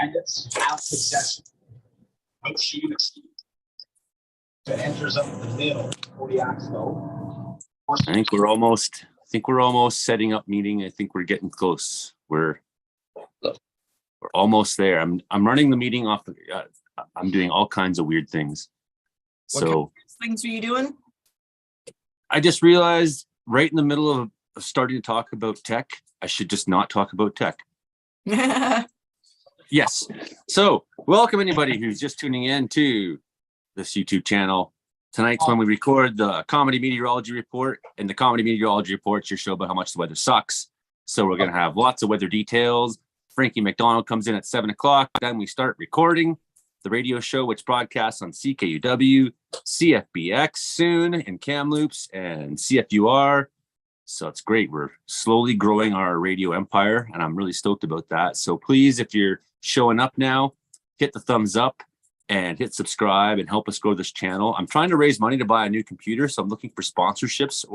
candidates have success. Which you that enters up the middle. I think we're almost setting up meeting. I think we're getting close. We're almost there. I'm running the meeting off. I'm doing all kinds of weird things. What kind of things are you doing? I just realized right in the middle of starting to talk about tech, I should just not talk about tech. Yes. So welcome anybody who's just tuning in to this YouTube channel. Tonight's when we record the Comedy Meteorology Report, and the Comedy Meteorology Report is your show about how much the weather sucks. So we're going to have lots of weather details. Frankie McDonald comes in at 7 o'clock. Then we start recording the radio show, which broadcasts on CKUW, CFBX soon, and Kamloops and CFUR. So it's great. We're slowly growing our radio empire, and I'm really stoked about that. So please, if you're showing up now, hit the thumbs up and hit subscribe and help us grow this channel. I'm trying to raise money to buy a new computer, so I'm looking for sponsorships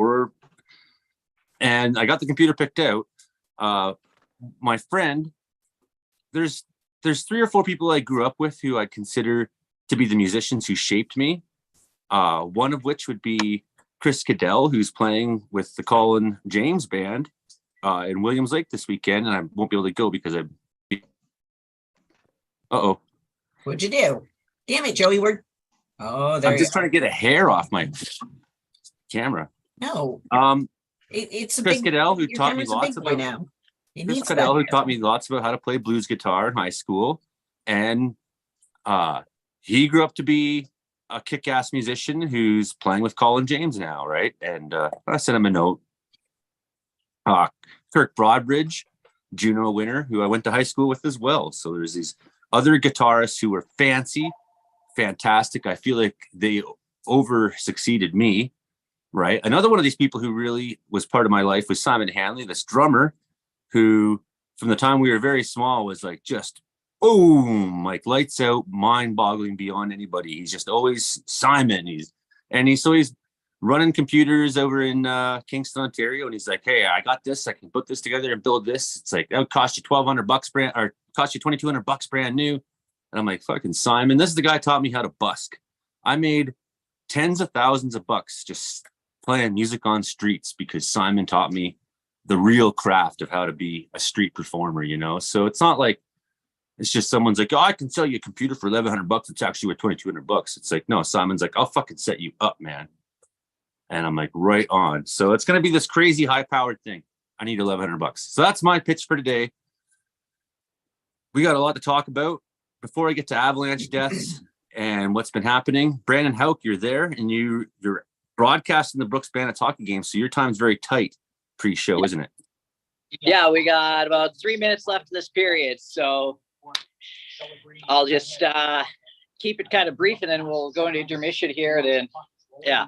and I got the computer picked out. My friend, there's 3 or 4 people I grew up with who I'd consider to be the musicians who shaped me. One of which would be Chris Cadell, who's playing with the Colin James band in Williams Lake this weekend, and I won't be able to go because What'd you do? Damn it, Joey. I'm just trying to get a hair off my camera. No. It's a Chris big, Cadell, who taught me camera's a lots big boy about now. Chris Cadell, who taught me lots about how to play blues guitar in high school, and he grew up to be a kick-ass musician who's playing with Colin James now, right? And I sent him a note. Kirk Broadbridge, Juno winner, who I went to high school with as well. So there's these other guitarists who were fantastic. I feel like they over-succeeded me, right? Another one of these people who really was part of my life was Simon Hanley, this drummer who, from the time we were very small, was like just boom, like lights out, mind-boggling beyond anybody. He's just always Simon. He's running computers over in Kingston, Ontario, and he's like, "Hey, I got this. I can put this together and build this. It's like that would cost you $1,200 brand, or cost you $2,200 brand new." And I'm like, "Fucking Simon!" This is the guy who taught me how to busk. I made tens of thousands of bucks just playing music on streets because Simon taught me the real craft of how to be a street performer. You know, so it's not like it's just someone's like, "Oh, I can sell you a computer for $1,100. It's actually worth $2,200." It's like, no, Simon's like, "I'll fucking set you up, man." And I'm like, right on. So it's going to be this crazy high-powered thing. I need $1,100. So that's my pitch for today. We got a lot to talk about. Before I get to Avalanche deaths and what's been happening, Brandon Houck, you're there, and you're broadcasting the Brooks Bandits hockey game, so your time's very tight pre-show, isn't it? Yeah, we got about 3 minutes left in this period, so I'll just keep it kind of brief, and then we'll go into intermission here. And then, yeah,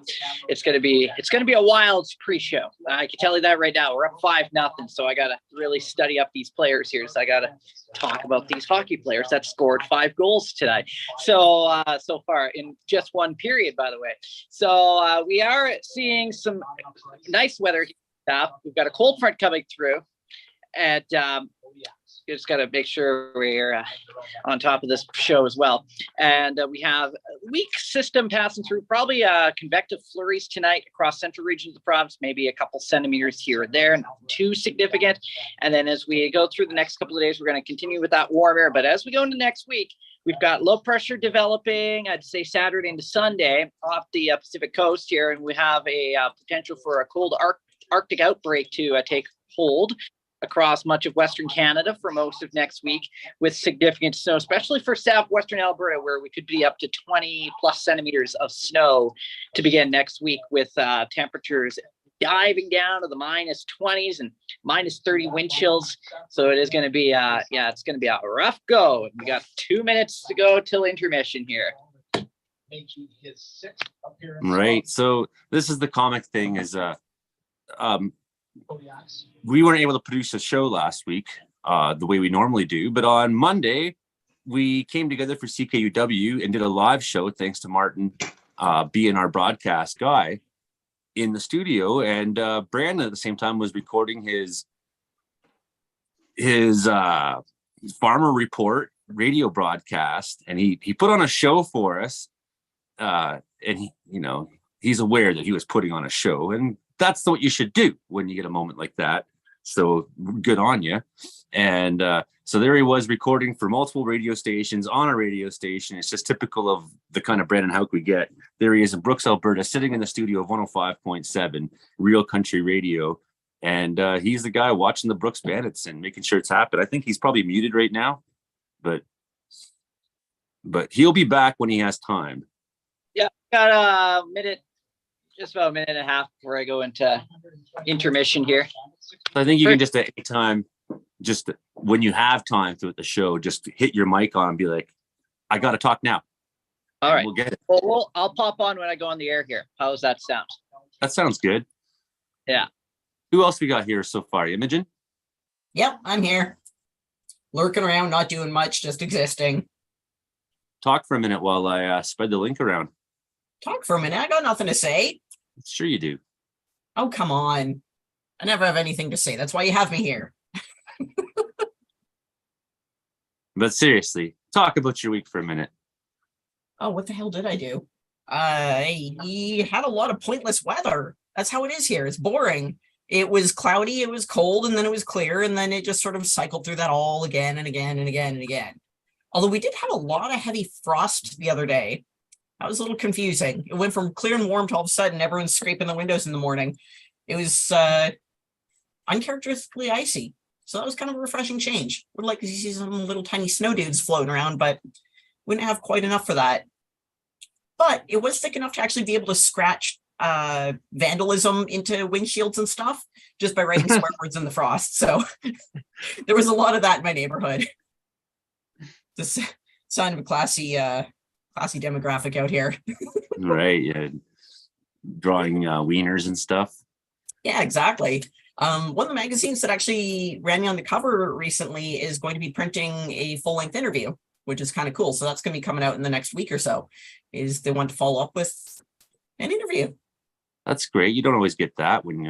it's gonna be a wild pre-show. I can tell you that right now. We're up 5-0, so I gotta really study up these players here. So I gotta talk about these hockey players that scored 5 goals tonight. So so far in just one period, by the way. So we are seeing some nice weather here. We've got a cold front coming through, and just got to make sure we're on top of this show as well. And we have a weak system passing through, probably convective flurries tonight across central regions of the province, maybe a couple centimeters here or there, not too significant. And then as we go through the next couple of days, we're going to continue with that warm air. But as we go into next week, we've got low pressure developing, I'd say Saturday into Sunday off the Pacific coast here. And we have a potential for a cold Arctic outbreak to take hold across much of Western Canada for most of next week, with significant snow, especially for southwestern Alberta, where we could be up to 20 plus centimeters of snow to begin next week, with temperatures diving down to the -20s and -30 wind chills. So it is going to be, it's going to be a rough go. We got 2 minutes to go till intermission here. Right. So this is the comic thing is, we weren't able to produce a show last week the way we normally do, but on Monday we came together for CKUW and did a live show thanks to Martin being our broadcast guy in the studio, and Brandon at the same time was recording his farmer report radio broadcast, and he put on a show for us. And he, he's aware that he was putting on a show, and that's what you should do when you get a moment like that. So good on you. And so there he was recording for multiple radio stations on a radio station. It's just typical of the kind of Brandon Houck we get. There he is in Brooks, Alberta, sitting in the studio of 105.7 Real Country Radio. And he's the guy watching the Brooks Bandits and making sure it's happened. I think he's probably muted right now, but he'll be back when he has time. Yeah, got a minute, just about a minute and a half before I go into intermission here. I think you can just at any time, just when you have time throughout the show, just hit your mic on and be like, I got to talk now. All right. We'll get it. Well, I'll pop on when I go on the air here. How does that sound? That sounds good. Yeah. Who else we got here so far? Imogen? Yep, I'm here. Lurking around, not doing much, just existing. Talk for a minute while I spread the link around. Talk for a minute. I got nothing to say. Sure you do. Oh, come on. I never have anything to say. That's why you have me here. But seriously, talk about your week for a minute. Oh, what the hell did I do? I had a lot of pointless weather. That's how it is here. It's boring. It was cloudy, it was cold, and then it was clear, and then it just sort of cycled through that all again and again and again and again. Although we did have a lot of heavy frost the other day. That was a little confusing. It went from clear and warm to all of a sudden everyone's scraping the windows in the morning. It was uncharacteristically icy. So that was kind of a refreshing change. Would like to see some little tiny snow dudes floating around, but wouldn't have quite enough for that. But it was thick enough to actually be able to scratch vandalism into windshields and stuff just by writing swear words in the frost. So there was a lot of that in my neighborhood. This sign of a classy demographic out here. Right. Yeah. Drawing wieners and stuff. Yeah, exactly. One of the magazines that actually ran me on the cover recently is going to be printing a full-length interview, which is kind of cool. So that's going to be coming out in the next week or so. Is they want to follow up with an interview. That's great. You don't always get that when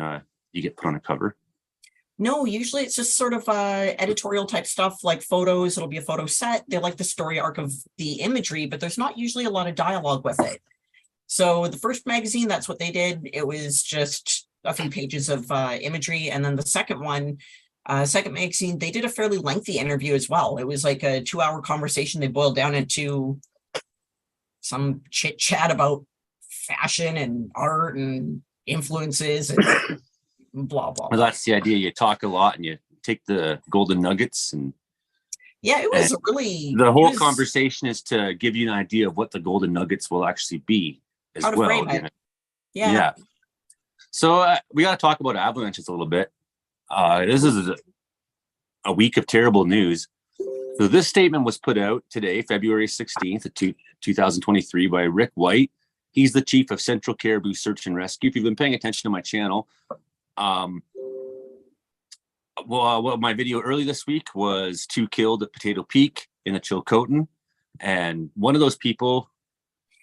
you get put on a cover. No, usually it's just sort of editorial type stuff like photos. It'll be a photo set. They like the story arc of the imagery, but there's not usually a lot of dialogue with it. So the first magazine, that's what they did. It was just a few pages of imagery. And then the second one, second magazine, they did a fairly lengthy interview as well. It was like a 2-hour conversation. They boiled down into some chit chat about fashion and art and influences and blah, blah, Well, blah. that's the idea. You talk a lot and you take the golden nuggets, and Yeah, it was really... the whole it was conversation is to give you an idea of what the golden nuggets will actually be as how to well. frame it. Yeah. Yeah. So we got to talk about Avalanches a little bit. This is a week of terrible news. So this statement was put out today, February 16th, 2023 by Rick White. He's the chief of Central Caribou Search and Rescue. If you've been paying attention to my channel, well, my video early this week was 2 killed at Potato Peak in the Chilcotin. And one of those people,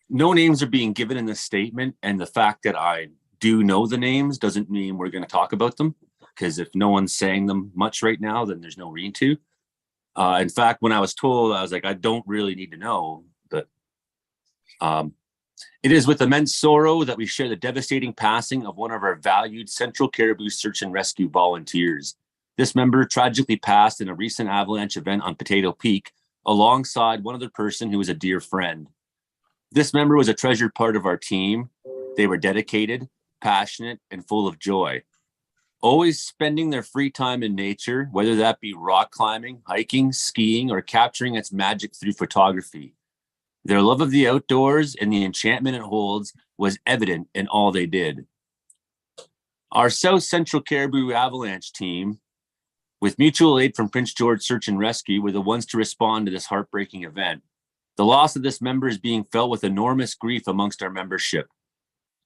no names are being given in this statement. And the fact that I do know the names doesn't mean we're going to talk about them. Because if no one's saying them much right now, then there's no reason to. In fact, when I was told, I was like, I don't really need to know. But it is with immense sorrow that we share the devastating passing of one of our valued Central Caribou Search and Rescue volunteers. This member tragically passed in a recent avalanche event on Potato Peak alongside one other person who was a dear friend. This member was a treasured part of our team. They were dedicated, passionate, and full of joy. Always spending their free time in nature, whether that be rock climbing, hiking, skiing, or capturing its magic through photography. Their love of the outdoors and the enchantment it holds was evident in all they did. Our South Central Caribou Avalanche team, with mutual aid from Prince George Search and Rescue, were the ones to respond to this heartbreaking event. The loss of this member is being felt with enormous grief amongst our membership.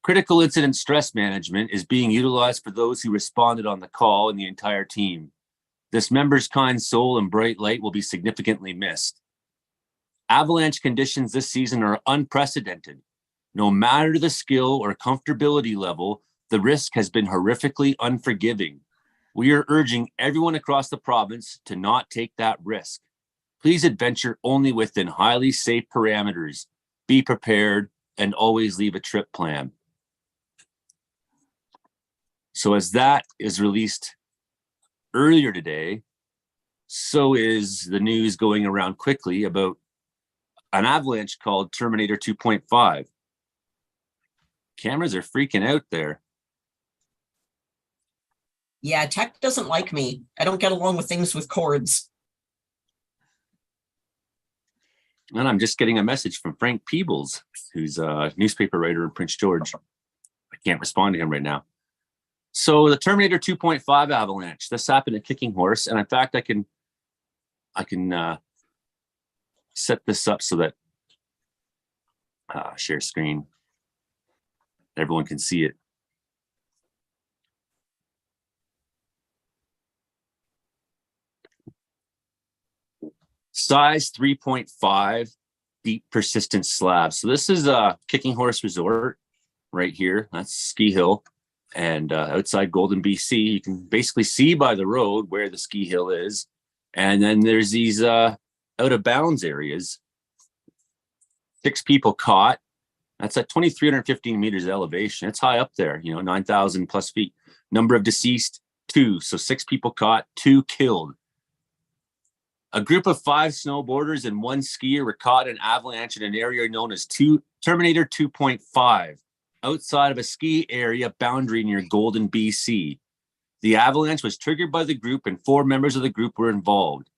Critical incident stress management is being utilized for those who responded on the call and the entire team. This member's kind soul and bright light will be significantly missed. Avalanche conditions this season are unprecedented. No matter the skill or comfortability level, the risk has been horrifically unforgiving. We are urging everyone across the province to not take that risk. Please adventure only within highly safe parameters. Be prepared and always leave a trip plan. So as that is released earlier today, so is the news going around quickly about an avalanche called Terminator 2.5. Cameras are freaking out there. Yeah, tech doesn't like me. I don't get along with things with cords. And I'm just getting a message from Frank Peebles, who's a newspaper writer in Prince George. I can't respond to him right now. So the Terminator 2.5 avalanche, this happened at Kicking Horse. And in fact, I can set this up so that share screen. Everyone can see it. Size 3.5, deep persistent slab. So this is a Kicking Horse Resort right here. That's Ski Hill. And outside Golden, BC, you can basically see by the road where the ski hill is. And then there's these out of bounds areas. 6 people caught. That's at 2,315 meters elevation. It's high up there, 9,000 plus feet. Number of deceased, 2. So 6 people caught, 2 killed. A group of 5 snowboarders and 1 skier were caught in an avalanche in an area known as Terminator 2.5, outside of a ski area boundary near Golden, BC. The avalanche was triggered by the group and 4 members of the group were involved.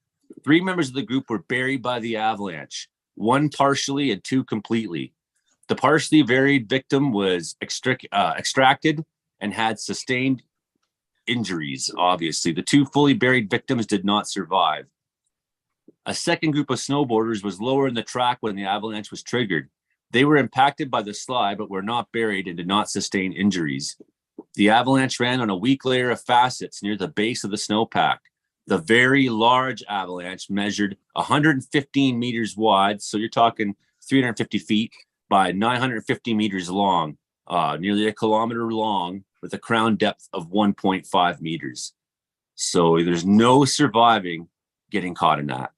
3 members of the group were buried by the avalanche, 1 partially and 2 completely. The partially buried victim was extracted and had sustained injuries, obviously. The 2 fully buried victims did not survive. A second group of snowboarders was lower in the track when the avalanche was triggered. They were impacted by the slide, but were not buried and did not sustain injuries. The avalanche ran on a weak layer of facets near the base of the snowpack. The very large avalanche measured 115 meters wide, so you're talking 350 feet by 950 meters long, nearly a kilometer long, with a crown depth of 1.5 meters. So there's no surviving getting caught in that.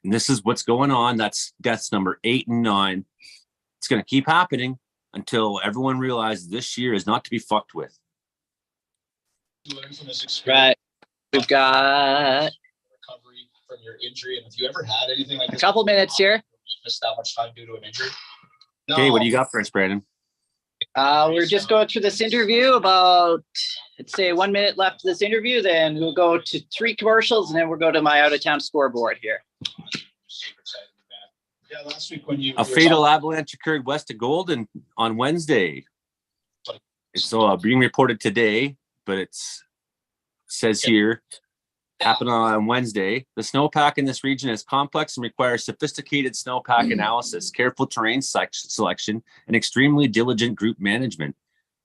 And this is what's going on. That's deaths number 8 and 9. It's going to keep happening until everyone realizes this year is not to be fucked with. Learn from this experience. Right. We've got Recovery from your injury, and if you ever had anything like a this, couple minutes here. you missed that much time due to an injury. Okay, what do you got for us, Brandon? We're just going through this interview about, let's say, 1 minute left of this interview. Then we'll go to 3 commercials, and then we'll go to my out-of-town scoreboard here. Super excited about that. Yeah, last week when you A fatal avalanche occurred west of Golden on Wednesday. It's being reported today, but it says here happened on Wednesday. The snowpack in this region is complex and requires sophisticated snowpack analysis, careful terrain selection, and extremely diligent group management.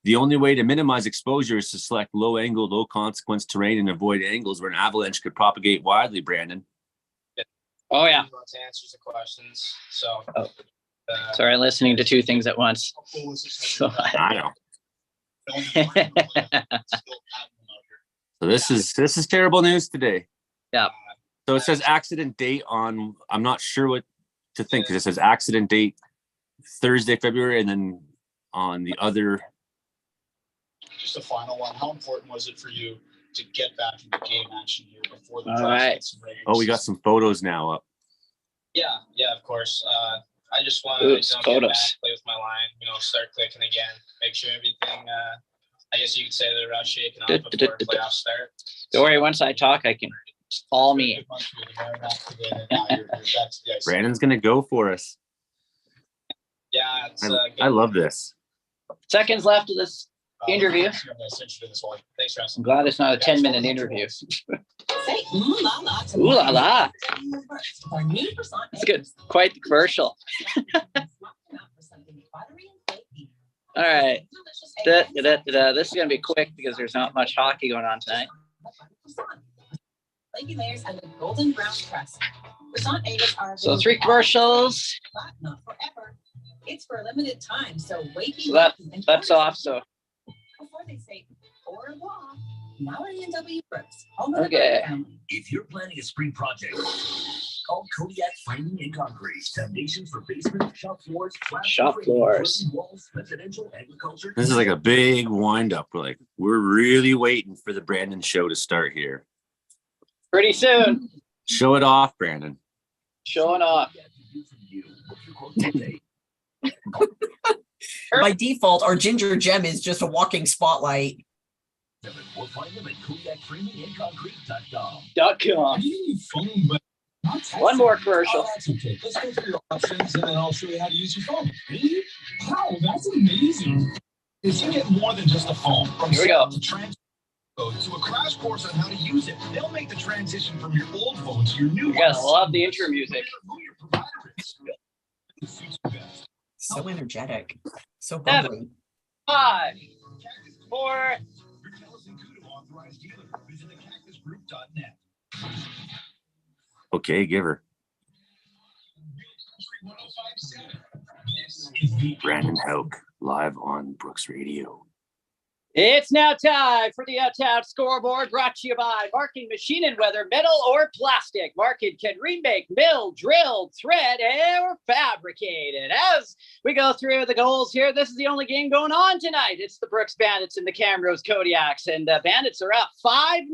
The only way to minimize exposure is to select low-angle, low-consequence terrain and avoid angles where an avalanche could propagate widely, Brandon. Oh, yeah. Lots of answers to questions. So, Sorry, I'm listening to 2 things at once. So, I know. So this is terrible news today. Yeah. So it says accident date on, I'm not sure what to think, because it says accident date Thursday, February, and then on the other. Just a final one. How important was it for you to get back into game action here before the All draft? right. Oh, we got some photos now up. Yeah, of course. I just want Ooh, to get photos. back, play with my line, start clicking again, make sure everything, I guess you could say they're shaking off before playoffs start. don't worry, once I talk, I can call me. Brandon's going to go for us. Yeah, it's I love this. Seconds left of this interview. Thanks, Russ. I'm glad it's not a 10-minute interview. Say ooh la la. to Ooh la la. Our new It's good. Quite the commercial. All right. This is going to be quick because there's not much hockey going on tonight. Flaky layers and the golden brown crust. Croissant eggs are So 3 commercials. but not forever. It's for a limited time, so wake So that's off. So before they say au revoir. Mallory and W. Brooks. Okay. If you're planning a spring project, called Kodiak Framing and Concrete. Foundations for basement, shop floors, Shop floors. walls, residential, agriculture. This is like a big wind up. We're really waiting for the Brandon show to start here. Pretty soon. Show it off, Brandon. Showing off. By default, our ginger gem is just a walking spotlight. Or find them at KodiakFramingAndConcrete.com. One more commercial. Oh, that's okay. Let's go through your options and then I'll show you how to use your phone. Really? Wow, that's amazing. Is you get more than just a phone. From Here we go. to a crash course on how to use it. They'll make the transition from your old phone to your new You gotta love the intro music. Who your provider is. So energetic. So 7, bubbly. 5, 4. Okay, give her. Brandon Hauk, live on Brooks Radio. It's now time for the Uptown Scoreboard, brought to you by Marking Machine, and whether metal or plastic, Marking can remake, mill, drill, thread, or fabricate it. As we go through the goals here, this is the only game going on tonight. It's the Brooks Bandits and the Camrose Kodiaks, and Bandits are up 5-0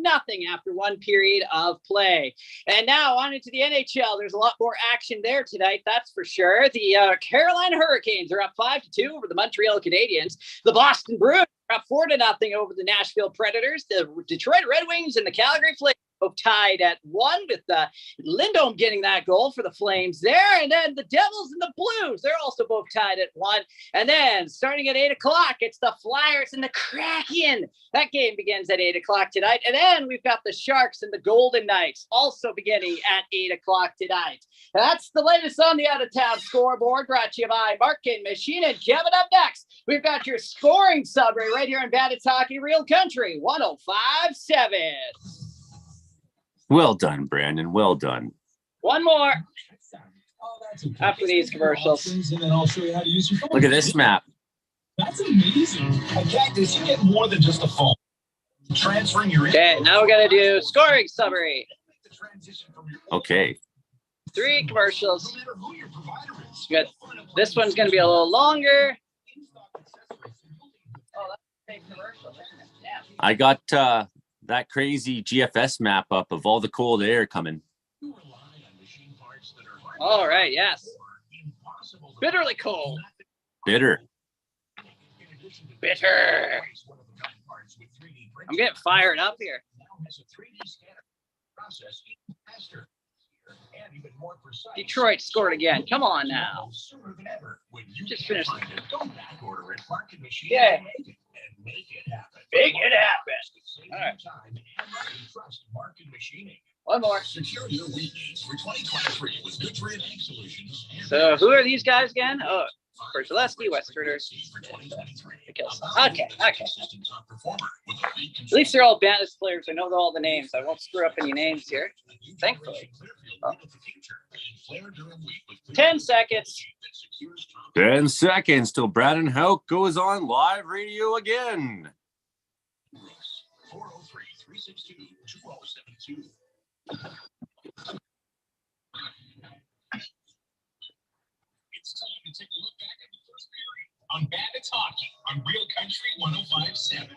after one period of play. And now on into the NHL. There's a lot more action there tonight, that's for sure. The Carolina Hurricanes are up 5-2 over the Montreal Canadiens. The Boston Bruins are up 4-0 over the Nashville Predators. The Detroit Red Wings and the Calgary Flames both tied at 1, with Lindholm getting that goal for the Flames there. And then the Devils and the Blues, they're also both tied at 1. And then starting at 8 o'clock, it's the Flyers and the Kraken. That game begins at 8 o'clock tonight. And then we've got the Sharks and the Golden Knights also beginning at 8 o'clock tonight. That's the latest on the out-of-town scoreboard, brought to you by Marking Machine. And coming up next, we've got your scoring summary right here in Bandits Hockey Real Country 105.7. Well done, Brandon. Well done. One more. Oh, that's okay. After these commercials. And then I'll show you how to use your phone. Look at this map. That's amazing. At Cactus, you get more than just a phone. Transferring your Okay, now we're going to do scoring summary. Okay. 3 commercials. Good. This one's going to be a little longer. Oh, that's a big commercial. Yeah. I got that crazy GFS map up of all the cold air coming. All right, yes. Bitterly cold. Bitter. Bitter. I'm getting fired up here. Detroit scored again. Come on now. Just finished. Yeah. Make it happen. All right. One more. Secure your wheat needs for 2023 with Nutrient Ag Solutions. So who are these guys again? Oh, Berzelewski, Westforders. Okay. At least they're all Bandits players. I know all the names. I won't screw up any names here, thankfully. Oh. 10 seconds. 10 seconds till Brandon Hauk goes on live radio again. 403-362-2072. It's time to take a look back at the first period on Bandits Hockey on Real Country 105.7.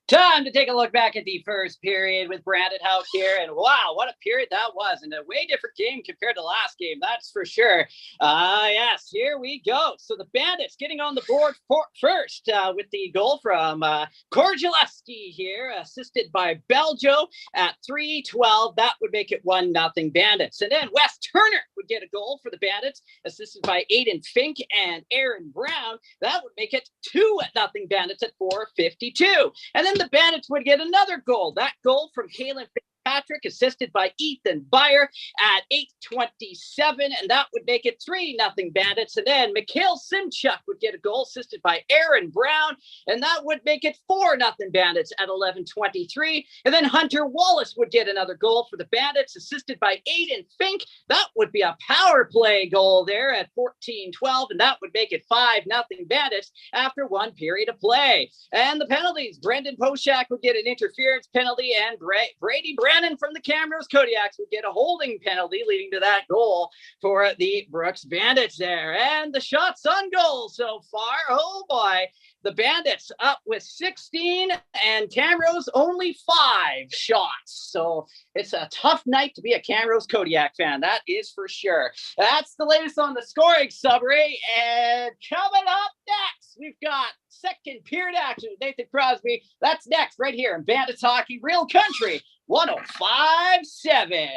Time to take a look back at the first period with Brandon Hauk here. And wow, what a period that was. And a way different game compared to last game, that's for sure. Yes, here we go. So the Bandits getting on the board first with the goal from Korzelewski here, assisted by Beljo at 3:12. That would make it 1-0 Bandits. And then Wes Turner would get a goal for the Bandits, assisted by Aiden Fink and Aaron Brown. That would make it 2-0 Bandits at 4:52. And then the Bandits would get another goal. That goal from Kalen Fitzpatrick, assisted by Ethan Beyer at 8:27, and that would make it 3-0 Bandits. And then Mikhail Simchuk would get a goal, assisted by Aaron Brown, and that would make it 4-0 Bandits at 11:23. And then Hunter Wallace would get another goal for the Bandits, assisted by Aiden Fink. That would be a power play goal there at 14:12, and that would make it 5-0 Bandits after one period of play. And the penalties, Brendan Poshak would get an interference penalty, and Brady Brand Brandon from the Camrose Kodiaks would get a holding penalty, leading to that goal for the Brooks Bandits there. And the shots on goal so far, oh boy, the Bandits up with 16 and Camrose only 5 shots. So it's a tough night to be a Camrose Kodiak fan, that is for sure. That's the latest on the scoring summary. And coming up next, we've got second period action with Nathan Crosby. That's next right here in Bandits Hockey Real Country 105.7.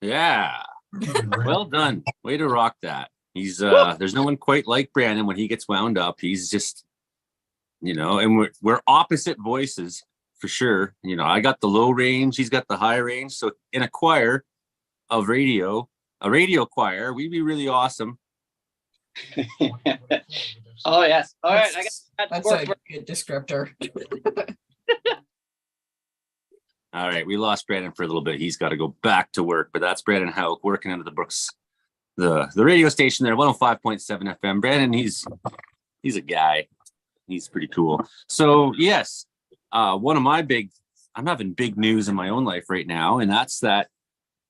Yeah. Well done. Way to rock that. He's there's no one quite like Brandon when he gets wound up. He's just, and we're opposite voices for sure. I got the low range, he's got the high range. So in a choir of radio, a radio choir, we'd be really awesome. Oh yes. All right. That's a good descriptor. All right, we lost Brandon for a little bit. He's got to go back to work, but that's Brandon Houck working under the Brooks, the radio station there, 105.7 FM. Brandon, he's a guy. He's pretty cool. So yes, one of my I'm having big news in my own life right now, and that's that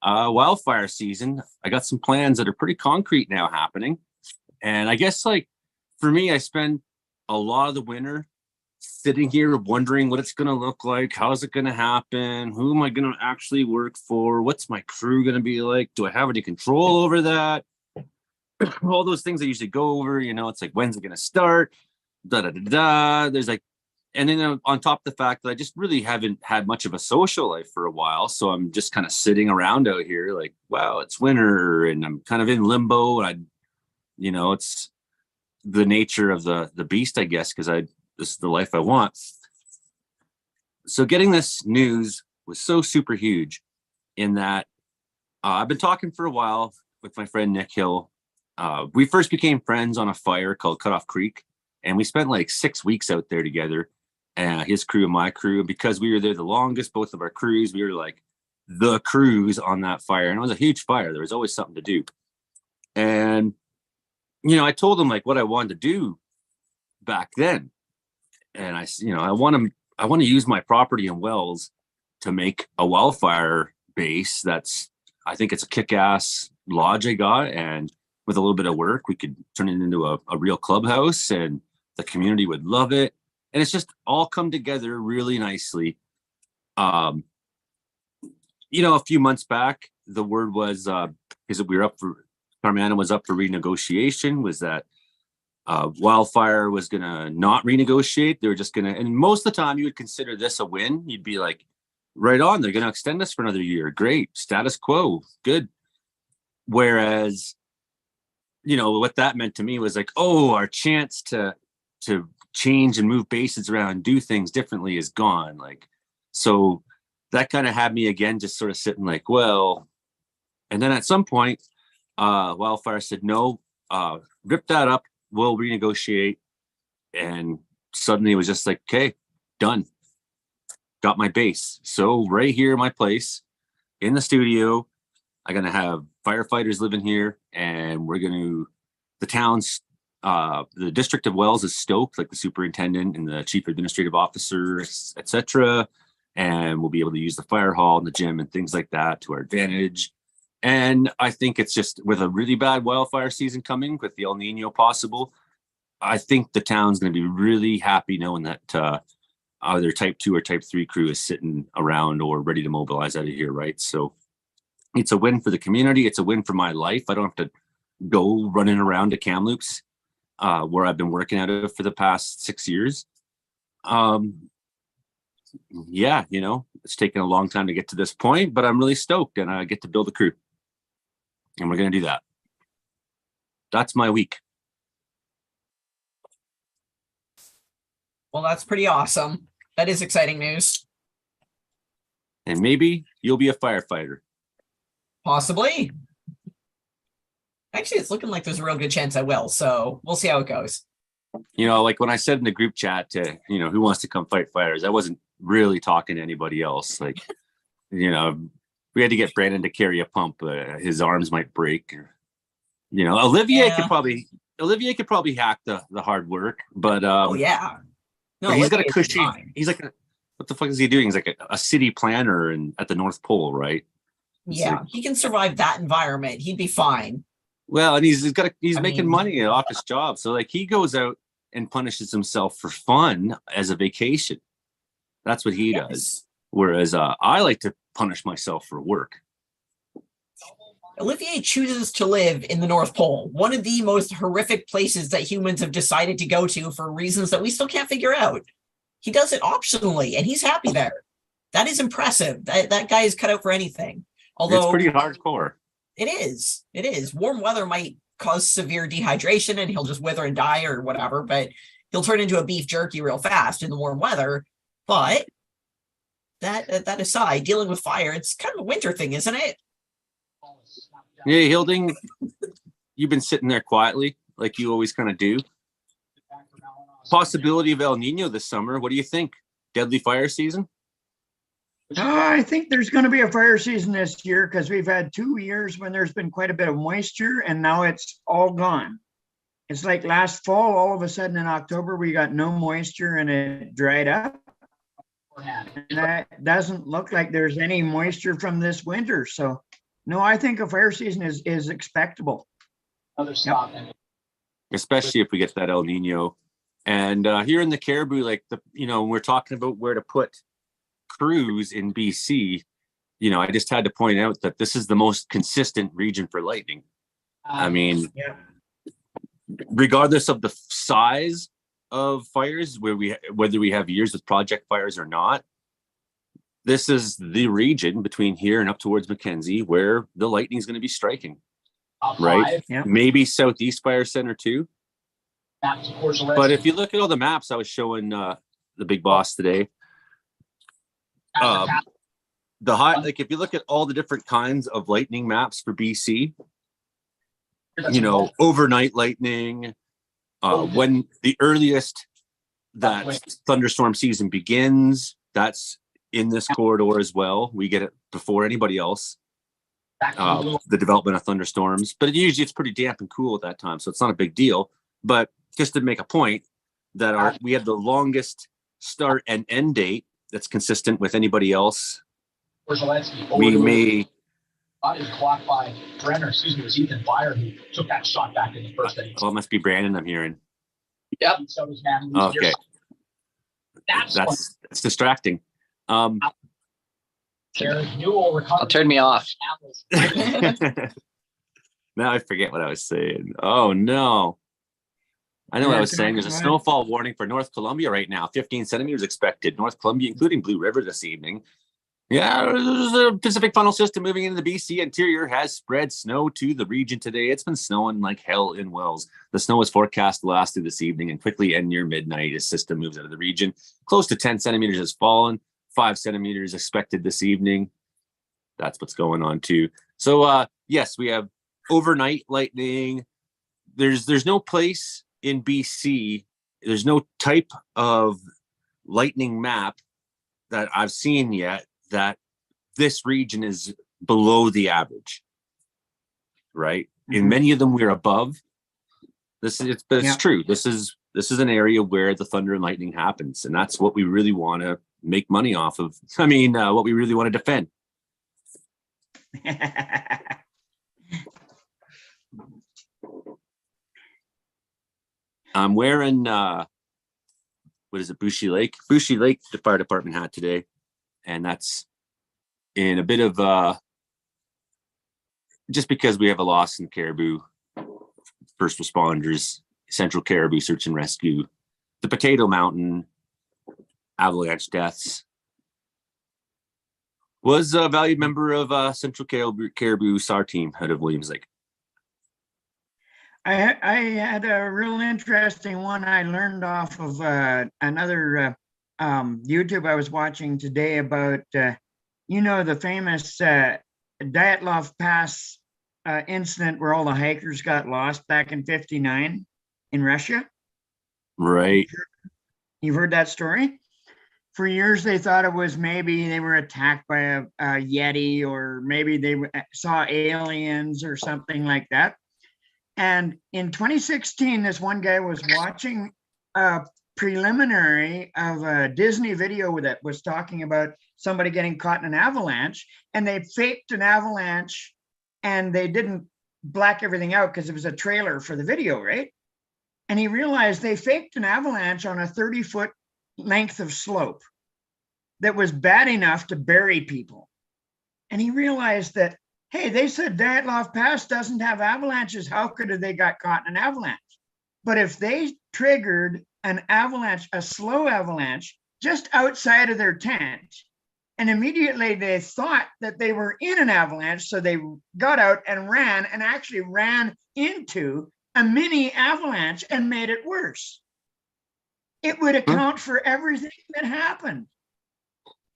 wildfire season. I got some plans that are pretty concrete now happening, and I guess for me, I spend a lot of the winter sitting here wondering what it's going to look like. How's it going to happen? Who am I going to actually work for? What's my crew going to be like? Do I have any control over that? All those things I usually go over, it's like, when's it going to start? Da, da, da, da. There's and then on top of the fact that I just really haven't had much of a social life for a while. So I'm just kind of sitting around out here like, wow, it's winter and I'm kind of in limbo. And it's the nature of the beast, I guess, because this is the life I want. So getting this news was so super huge in that I've been talking for a while with my friend Nick Hill. We first became friends on a fire called Cutoff Creek, and we spent 6 weeks out there together, his crew and my crew. And because we were there the longest, both of our crews, we were the crews on that fire. And it was a huge fire. There was always something to do. And, I told him what I wanted to do back then. And I want to use my property in Wells to make a wildfire base. I think it's a kick-ass lodge I got, and with a little bit of work, we could turn it into a real clubhouse, and the community would love it. And it's just all come together really nicely. A few months back, the word was because we were Carmanah was up for renegotiation, was that Wildfire was going to not renegotiate. They were just going to, and most of the time you would consider this a win. You'd be like, right on, they're going to extend us for another year. Great. Status quo. Good. Whereas, what that meant to me was our chance to change and move bases around and do things differently is gone. So that kind of had me again, just sort of sitting well, and then at some point, Wildfire said, no, rip that up. We'll renegotiate. And suddenly it was just okay, done. Got my base. So right here in my place in the studio, I'm going to have firefighters living here, and the town's, the district of Wells is stoked, the superintendent and the chief administrative officer, etc. And we'll be able to use the fire hall and the gym and things like that to our advantage. And I think it's just with a really bad wildfire season coming with the El Nino possible, I think the town's going to be really happy knowing that either type 2 or type 3 crew is sitting around or ready to mobilize out of here. Right. So it's a win for the community. It's a win for my life. I don't have to go running around to Kamloops where I've been working out of for the past 6 years. Yeah, it's taken a long time to get to this point, but I'm really stoked, and I get to build a crew. And we're going to do that. That's my week. Well, that's pretty awesome. That is exciting news. And maybe you'll be a firefighter. Possibly. Actually, it's looking like there's a real good chance I will. So we'll see how it goes. When I said in the group chat to, who wants to come fight fires, I wasn't really talking to anybody else. We had to get Brandon to carry a pump. His arms might break. Olivier could probably hack the hard work, but oh yeah, no, but he's got a cushy. He's What the fuck is he doing? He's like a city planner and at the North Pole, right? It's Yeah, like, he can survive that environment. He'd be fine. well, and he's I making mean- money off his job. So like he goes out and punishes himself for fun as a vacation. That's what he does. Yes. Whereas I like to punish myself for work. Olivier chooses to live in the North Pole, one of the most horrific places that humans have decided to go to for reasons that we still can't figure out. He does it optionally, and he's happy there. That is impressive. That guy is cut out for anything. Although It's pretty hardcore. It is. It is. Warm weather might cause severe dehydration and he'll just wither and die or whatever, but he'll turn into a beef jerky real fast in the warm weather. But that aside, dealing with fire, it's kind of a winter thing, isn't it? Yeah, Hilding, you've been sitting there quietly like you always kind of do. Possibility of El Nino this summer. What do you think? Deadly fire season? I think there's going to be a fire season this year because we've had 2 years when there's been quite a bit of moisture and now it's all gone. It's like last fall, all of a sudden in October, we got no moisture and it dried up. And that doesn't look like there's any moisture from this winter. So no, I think a fire season is expectable. Especially if we get that El Nino. And here in the Caribou, like we're talking about where to put crews in BC. I just had to point out that this is the most consistent region for lightning. I mean, regardless of the size of fires, whether we have years with project fires or not, this is the region between here and up towards Mackenzie where the lightning is going to be striking. Right? Yeah. Maybe Southeast Fire Center too. But if you look at all the maps I was showing the big boss today, if you look at all the different kinds of lightning maps for BC, overnight lightning, when the earliest that thunderstorm season begins, that's in this corridor as well. We get it before anybody else. The development of thunderstorms, but usually it's pretty damp and cool at that time, so it's not a big deal. But just to make a point that we have the longest start and end date that's consistent with anybody else. We may. Is clocked by Brenner. Excuse me, it was Ethan Byer who took that shot back in the first inning. Oh, it must be Brandon. I'm hearing. Yep. So was Matt. Okay. That's distracting. I'll turn me off. Now I forget what I was saying. Oh no. I know what I was saying. There's a snowfall warning for North Columbia right now. 15 centimeters expected. North Columbia, including Blue River this evening. Yeah, the Pacific Funnel System moving into the BC interior has spread snow to the region today. It's been snowing like hell in Wells. The snow is forecast to last through this evening and quickly end near midnight as system moves out of the region. Close to 10 centimeters has fallen. 5 centimeters expected this evening. That's what's going on too. So yes, we have overnight lightning. There's no place in BC. There's no type of lightning map that I've seen yet that this region is below the average, right? In many of them, we're above. It's true. This is an area where the thunder and lightning happens, and that's what we really want to make money off of. I mean, what we really want to defend. I'm wearing what is it, Bushy Lake the fire department hat today, and that's in a bit of just because we have a loss in Caribou, first responders, Central Caribou Search and Rescue, the Potato Mountain Avalanche deaths. Was a valued member of Central Caribou SAR team out of Williams Lake. I had a real interesting one I learned off of another YouTube I was watching today about, the famous Dyatlov Pass incident where all the hikers got lost back in '59 in Russia. Right. You've heard that story? For years, they thought it was maybe they were attacked by a Yeti, or maybe they saw aliens or something like that. And in 2016, this one guy was watching a preliminary of a Disney video that was talking about somebody getting caught in an avalanche, and they faked an avalanche and they didn't black everything out because it was a trailer for the video, right? And he realized they faked an avalanche on a 30-foot length of slope that was bad enough to bury people. And he realized that, hey, they said Dyatlov Pass doesn't have avalanches. How could they got caught in an avalanche? But if they triggered an avalanche, a slow avalanche, just outside of their tent, and immediately they thought that they were in an avalanche, so they got out and ran, and actually ran into a mini avalanche and made it worse. It would account for everything that happened.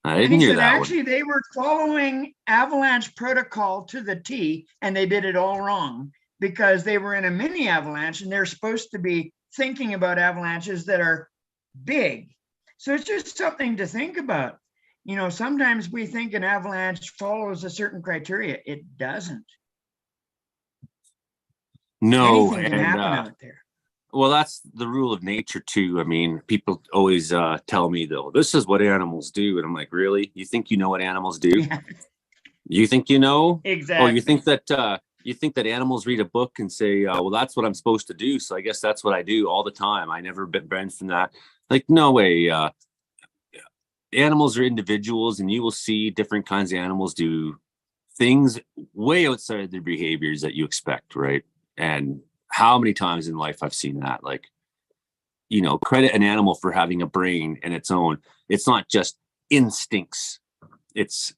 I And didn't he hear said, that actually, they were following avalanche protocol to the T, and they did it all wrong because they were in a mini avalanche, and they're supposed to be thinking about avalanches that are big. So it's just something to think about. You know, sometimes we think an avalanche follows a certain criteria. It doesn't. one. No, Anything can and happen out there. well, that's the rule of nature too. I mean, people always tell me though, this is what animals do, and I'm like, really? You think you know what animals do? Yeah, You think you know? exactly. Oh, you think that animals read a book and say, well, that's what I'm supposed to do, so I guess that's what I do all the time. I never been from that. Like, no way. Animals are individuals, and you will see different kinds of animals do things way outside their behaviors that you expect, right? And how many times in life I've seen that. Like, you know, credit an animal for having a brain in its own. It's not just instincts. It's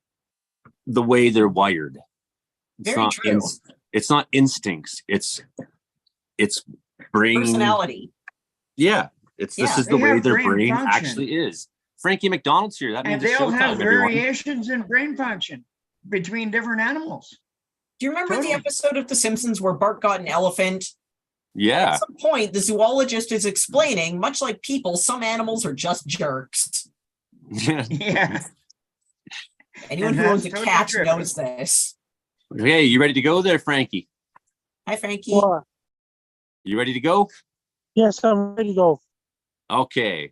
the way they're wired. Very true. It's not instincts. It's brain Personality. Yeah, this Yeah, is the they way have their brain brain function. actually is. Frankie McDonald's here. That And means it's they'll have showtime, everyone. variations in brain function between different animals. Do you remember Totally. the episode of The Simpsons where Bart got an elephant? Yeah, At some point, the zoologist is explaining, much like people, some animals are just jerks. Yeah. Anyone And who owns a that's totally cat true. knows this. Hey, you ready to go there, Frankie? Hi, Frankie. What? You ready to go? Yes, I'm ready to go. Okay.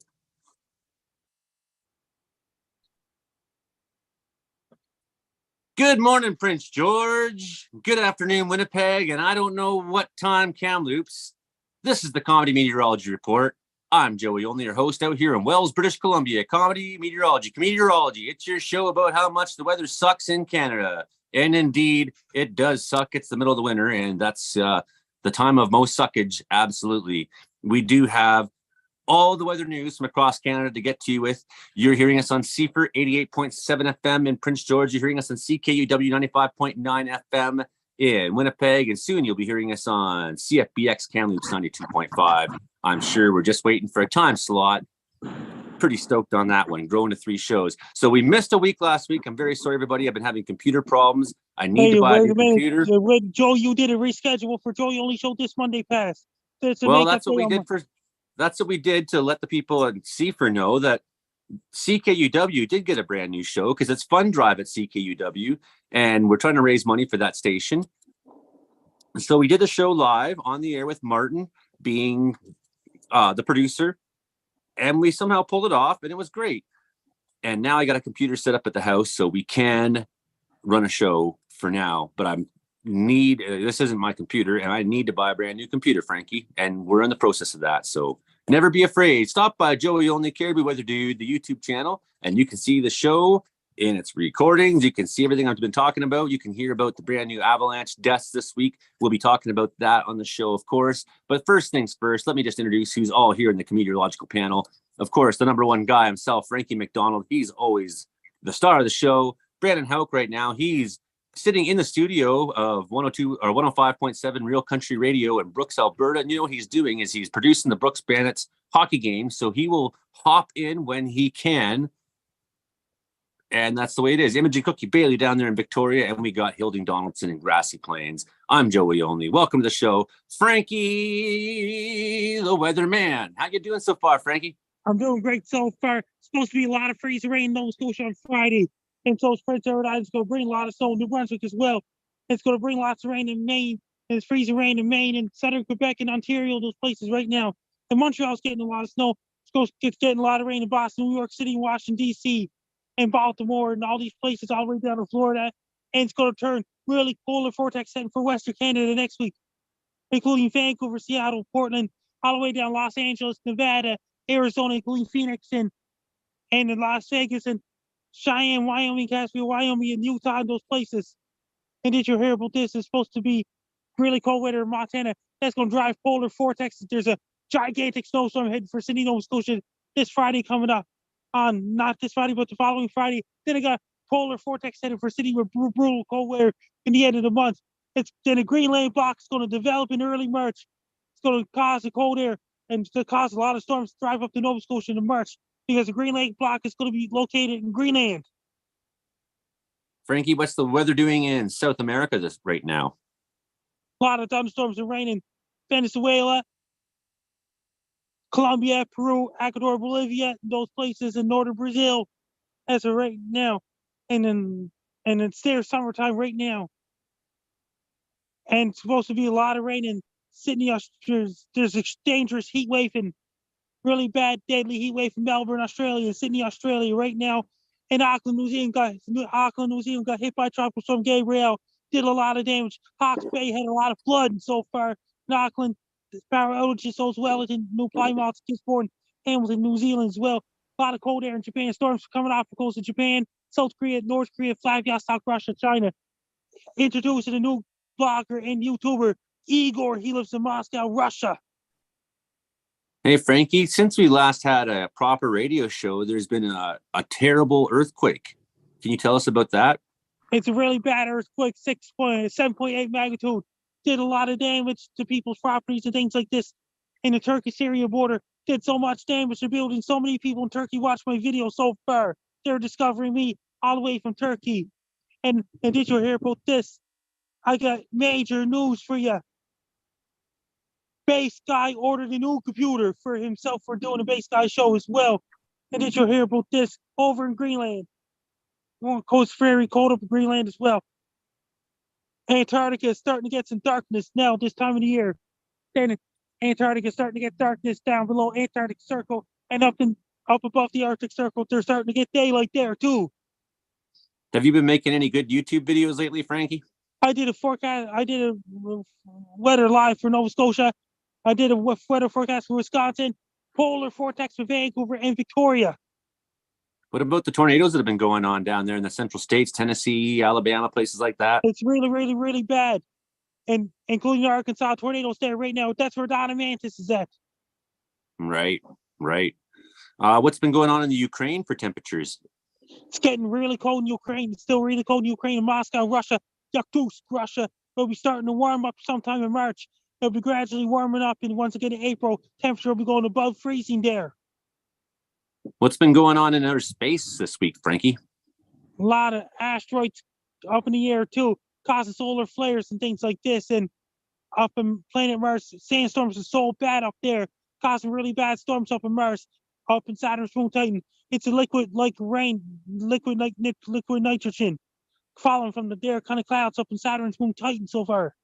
Good morning, Prince George. Good afternoon, Winnipeg. And I don't know what time Kamloops. This is the Comedy Meteorology Report. I'm Joey Only, your host out here in Wells, British Columbia. Comedy Meteorology. Meteorology. It's your show about how much the weather sucks in Canada. And indeed, it does suck. It's the middle of the winter, and that's the time of most suckage. Absolutely. We do have all the weather news from across Canada to get to you with. You're hearing us on CFR 88.7 FM in Prince George. You're hearing us on CKUW 95.9 FM in Winnipeg. And soon you'll be hearing us on CFBX Kamloops 92.5. I'm sure we're just waiting for a time slot. Pretty stoked on that one, growing to 3 shows. So we missed a week last week. I'm very sorry, everybody. I've been having computer problems. I need to buy a new computer. Joe, you did a reschedule for Joey Only show this Monday past. Well, that's what we did that's what we did to let the people at CFR know that CKUW did get a brand new show because it's Fun Drive at CKUW, and we're trying to raise money for that station. So we did the show live on the air with Martin being the producer, and we somehow pulled it off, and it was great. And now I got a computer set up at the house so we can run a show for now, but this isn't my computer, and I need to buy a brand new computer, Frankie, and we're in the process of that. So never be afraid. Stop by Joey Only Caribou Weather Dude, the YouTube channel, and you can see the show in its recordings. You can see everything I've been talking about. You can hear about the brand new Avalanche deaths this week. We'll be talking about that on the show, of course. But first things first, let me just introduce who's all here in the meteorological panel. Of course, the number one guy himself, Frankie McDonald. He's always the star of the show. Brandon Houck right now, he's sitting in the studio of 102 or 105.7 Real Country Radio in Brooks, Alberta. And you know what he's doing is he's producing the Brooks Bandits hockey game. So he will hop in when he can. And that's the way it is. Imogen Cookie Bailey down there in Victoria. And we got Hilding Donaldson in Grassy Plains. I'm Joey Only. Welcome to the show, Frankie, the weatherman. How you doing so far, Frankie? I'm doing great so far. It's supposed to be a lot of freezing rain in Nova Scotia on Friday. And so Prince Edward Island is going to bring a lot of snow in New Brunswick as well. It's going to bring lots of rain in Maine. And it's freezing rain in Maine and southern Quebec and Ontario, those places right now. And Montreal's getting a lot of snow. It's getting a lot of rain in Boston, New York City, Washington, D.C., and Baltimore, and all these places all the way down to Florida. And it's going to turn really polar vortex setting for Western Canada next week, including Vancouver, Seattle, Portland, all the way down Los Angeles, Nevada, Arizona, including Phoenix, and in Las Vegas, and Cheyenne, Wyoming, Casper, Wyoming, and Utah, and those places. And did you hear about this? It's supposed to be really cold weather in Montana. That's going to drive polar vortex. There's a gigantic snowstorm heading for Sydney, Nova Scotia this Friday coming up. On not this Friday, but the following Friday. Then I got polar vortex headed for Sydney with brutal cold weather in the end of the month. Then a Greenland block is going to develop in early March. It's going to cause a cold air and to cause a lot of storms to drive up to Nova Scotia in March, because the Greenland block is going to be located in Greenland. Frankie, what's the weather doing in South America right now? A lot of thunderstorms and rain in Venezuela, Colombia, Peru, Ecuador, Bolivia, those places in northern Brazil as of right now. And it's their summertime right now. And it's supposed to be a lot of rain in Sydney, Australia. There's a dangerous heat wave and really bad, deadly heat wave in Melbourne, Australia, and Sydney, Australia right now. And Auckland, New Zealand got hit by Tropical Storm Gabrielle, did a lot of damage. Hawke's Bay had a lot of flooding so far in Auckland. Power outages as well as in New Plymouth, Gisborne, Hamilton, New Zealand as well. A lot of cold air in Japan. Storms coming off the coast of Japan, South Korea, North Korea, Flavias, South Russia, China. Introducing a new blogger and YouTuber, Igor. He lives in Moscow, Russia. Hey, Frankie, since we last had a proper radio show, there's been a terrible earthquake. Can you tell us about that? It's a really bad earthquake, 7.8 magnitude. Did a lot of damage to people's properties and things like this in the Turkey-Syria border. Did so much damage to buildings. So many people in Turkey watched my video so far. They're discovering me all the way from Turkey. And did you hear about this? I got major news for you. Bass Guy ordered a new computer for himself for doing a Bass Guy show as well. And did you hear about this? Over in Greenland. Coast very cold up in Greenland as well. Antarctica is starting to get some darkness now this time of the year. Then Antarctica is starting to get darkness down below Antarctic Circle, and up above the Arctic Circle, they're starting to get daylight there too. Have you been making any good YouTube videos lately, Frankie? I did a forecast. I did a weather live for Nova Scotia. I did a weather forecast for Wisconsin, polar vortex for Vancouver and Victoria. What about the tornadoes that have been going on down there in the central states, Tennessee, Alabama, places like that? It's really, really, really bad. And including the Arkansas tornadoes there right now. That's where Donna Mantis is at. Right. What's been going on in the Ukraine for temperatures? It's getting really cold in Ukraine. It's still really cold in Ukraine and Moscow, Russia. Yakutsk, Russia. It'll be starting to warm up sometime in March. It'll be gradually warming up, and once again in April, temperature will be going above freezing there. What's been going on in outer space this week, Frankie? A lot of asteroids up in the air too, causing solar flares and things like this. And up in planet Mars, sandstorms are so bad up there, causing really bad storms up in Mars, up in Saturn's moon Titan. It's a liquid like rain, liquid like liquid nitrogen, falling from the there kind of clouds up in Saturn's moon Titan so far.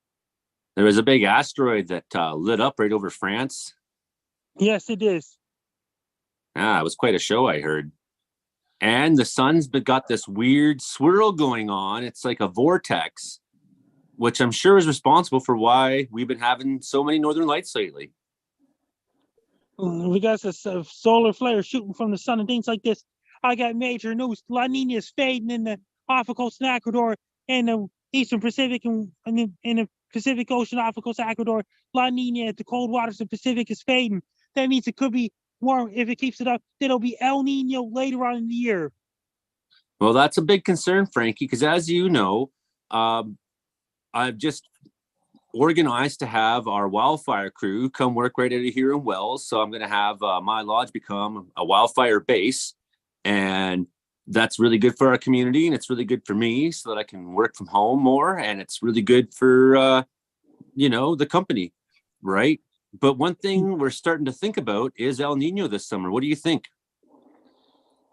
There was a big asteroid that lit up right over France. Yes, it is. It was quite a show, I heard. And the sun's got this weird swirl going on. It's like a vortex, which I'm sure is responsible for why we've been having so many northern lights lately. We got this solar flare shooting from the sun and things like this. I got major news. La Nina is fading in the off the coast of Ecuador and the Eastern Pacific and in the Pacific Ocean off the coast of Ecuador. La Nina at the cold waters of the Pacific is fading. That means it could be warm. If it keeps it up, then it'll be El Nino later on in the year. Well, that's a big concern, Frankie, because as you know, I've just organized to have our wildfire crew come work right out of here in Wells. So I'm going to have my lodge become a wildfire base. And that's really good for our community. And it's really good for me so that I can work from home more. And it's really good for, the company, right? But one thing we're starting to think about is El Nino this summer. What do you think?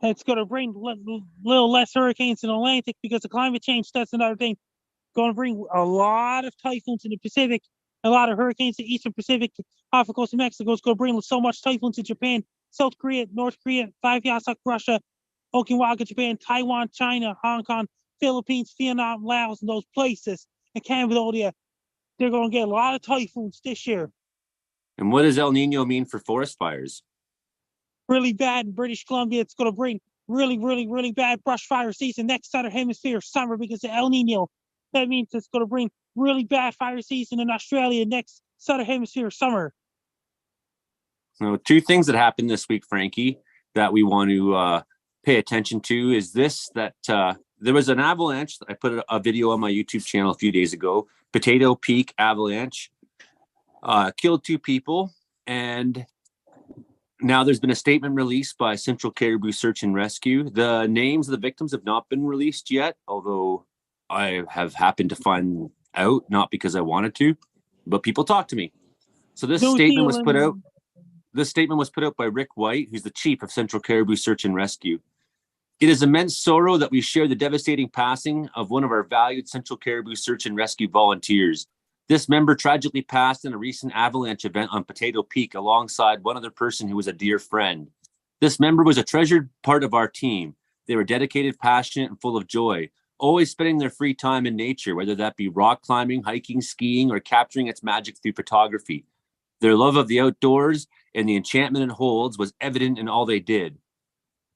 It's going to bring little less hurricanes in the Atlantic because of climate change. That's another thing. Going to bring a lot of typhoons in the Pacific, a lot of hurricanes in the Eastern Pacific off the coast of Mexico. It's going to bring so much typhoons to Japan, South Korea, North Korea, Vladivostok, Russia, Okinawa, Japan, Taiwan, China, Hong Kong, Philippines, Vietnam, Laos, and those places, and Cambodia. They're going to get a lot of typhoons this year. And what does El Nino mean for forest fires? Really bad in British Columbia. It's going to bring really bad brush fire season next southern hemisphere summer because of El Nino. That means it's going to bring really bad fire season in Australia next southern hemisphere summer. So 2 things that happened this week, Frankie, that we want to pay attention to is this, that there was an avalanche. I put a video on my YouTube channel a few days ago. Potato Peak avalanche killed 2 people. And now there's been a statement released by Central Caribou Search and Rescue. The names of the victims have not been released yet, although I have happened to find out, not because I wanted to, but people talk to me. So this statement was put out. This statement was put out by Rick White, who's the chief of Central Caribou Search and Rescue. It is immense sorrow that we share the devastating passing of one of our valued Central Caribou Search and Rescue volunteers. This member tragically passed in a recent avalanche event on Potato Peak alongside one other person who was a dear friend. This member was a treasured part of our team. They were dedicated, passionate, and full of joy, always spending their free time in nature, whether that be rock climbing, hiking, skiing, or capturing its magic through photography. Their love of the outdoors and the enchantment it holds was evident in all they did.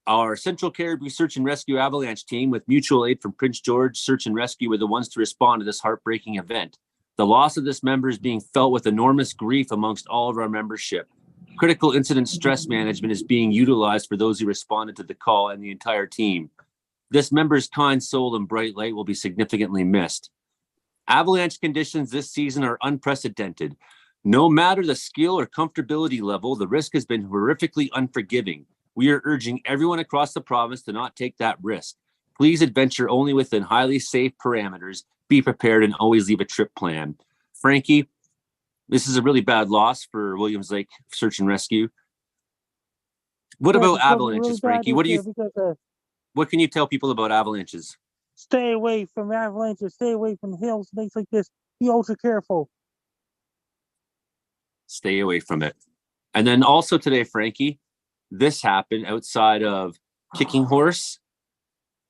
Our Central Caribou Search and Rescue Avalanche team, with mutual aid from Prince George Search and Rescue, were the ones to respond to this heartbreaking event. The loss of this member is being felt with enormous grief amongst all of our membership. Critical incident stress management is being utilized for those who responded to the call and the entire team. This member's kind soul and bright light will be significantly missed. Avalanche conditions this season are unprecedented. No matter the skill or comfortability level, the risk has been horrifically unforgiving. We are urging everyone across the province to not take that risk. Please adventure only within highly safe parameters. Be prepared and always leave a trip plan. Frankie, this is a really bad loss for Williams Lake Search and Rescue. What about avalanches, Frankie? What do you? What can you tell people about avalanches? Stay away from avalanches. Stay away from hills, things like this. Be ultra careful. Stay away from it. And then also today, Frankie, this happened outside of Kicking Horse,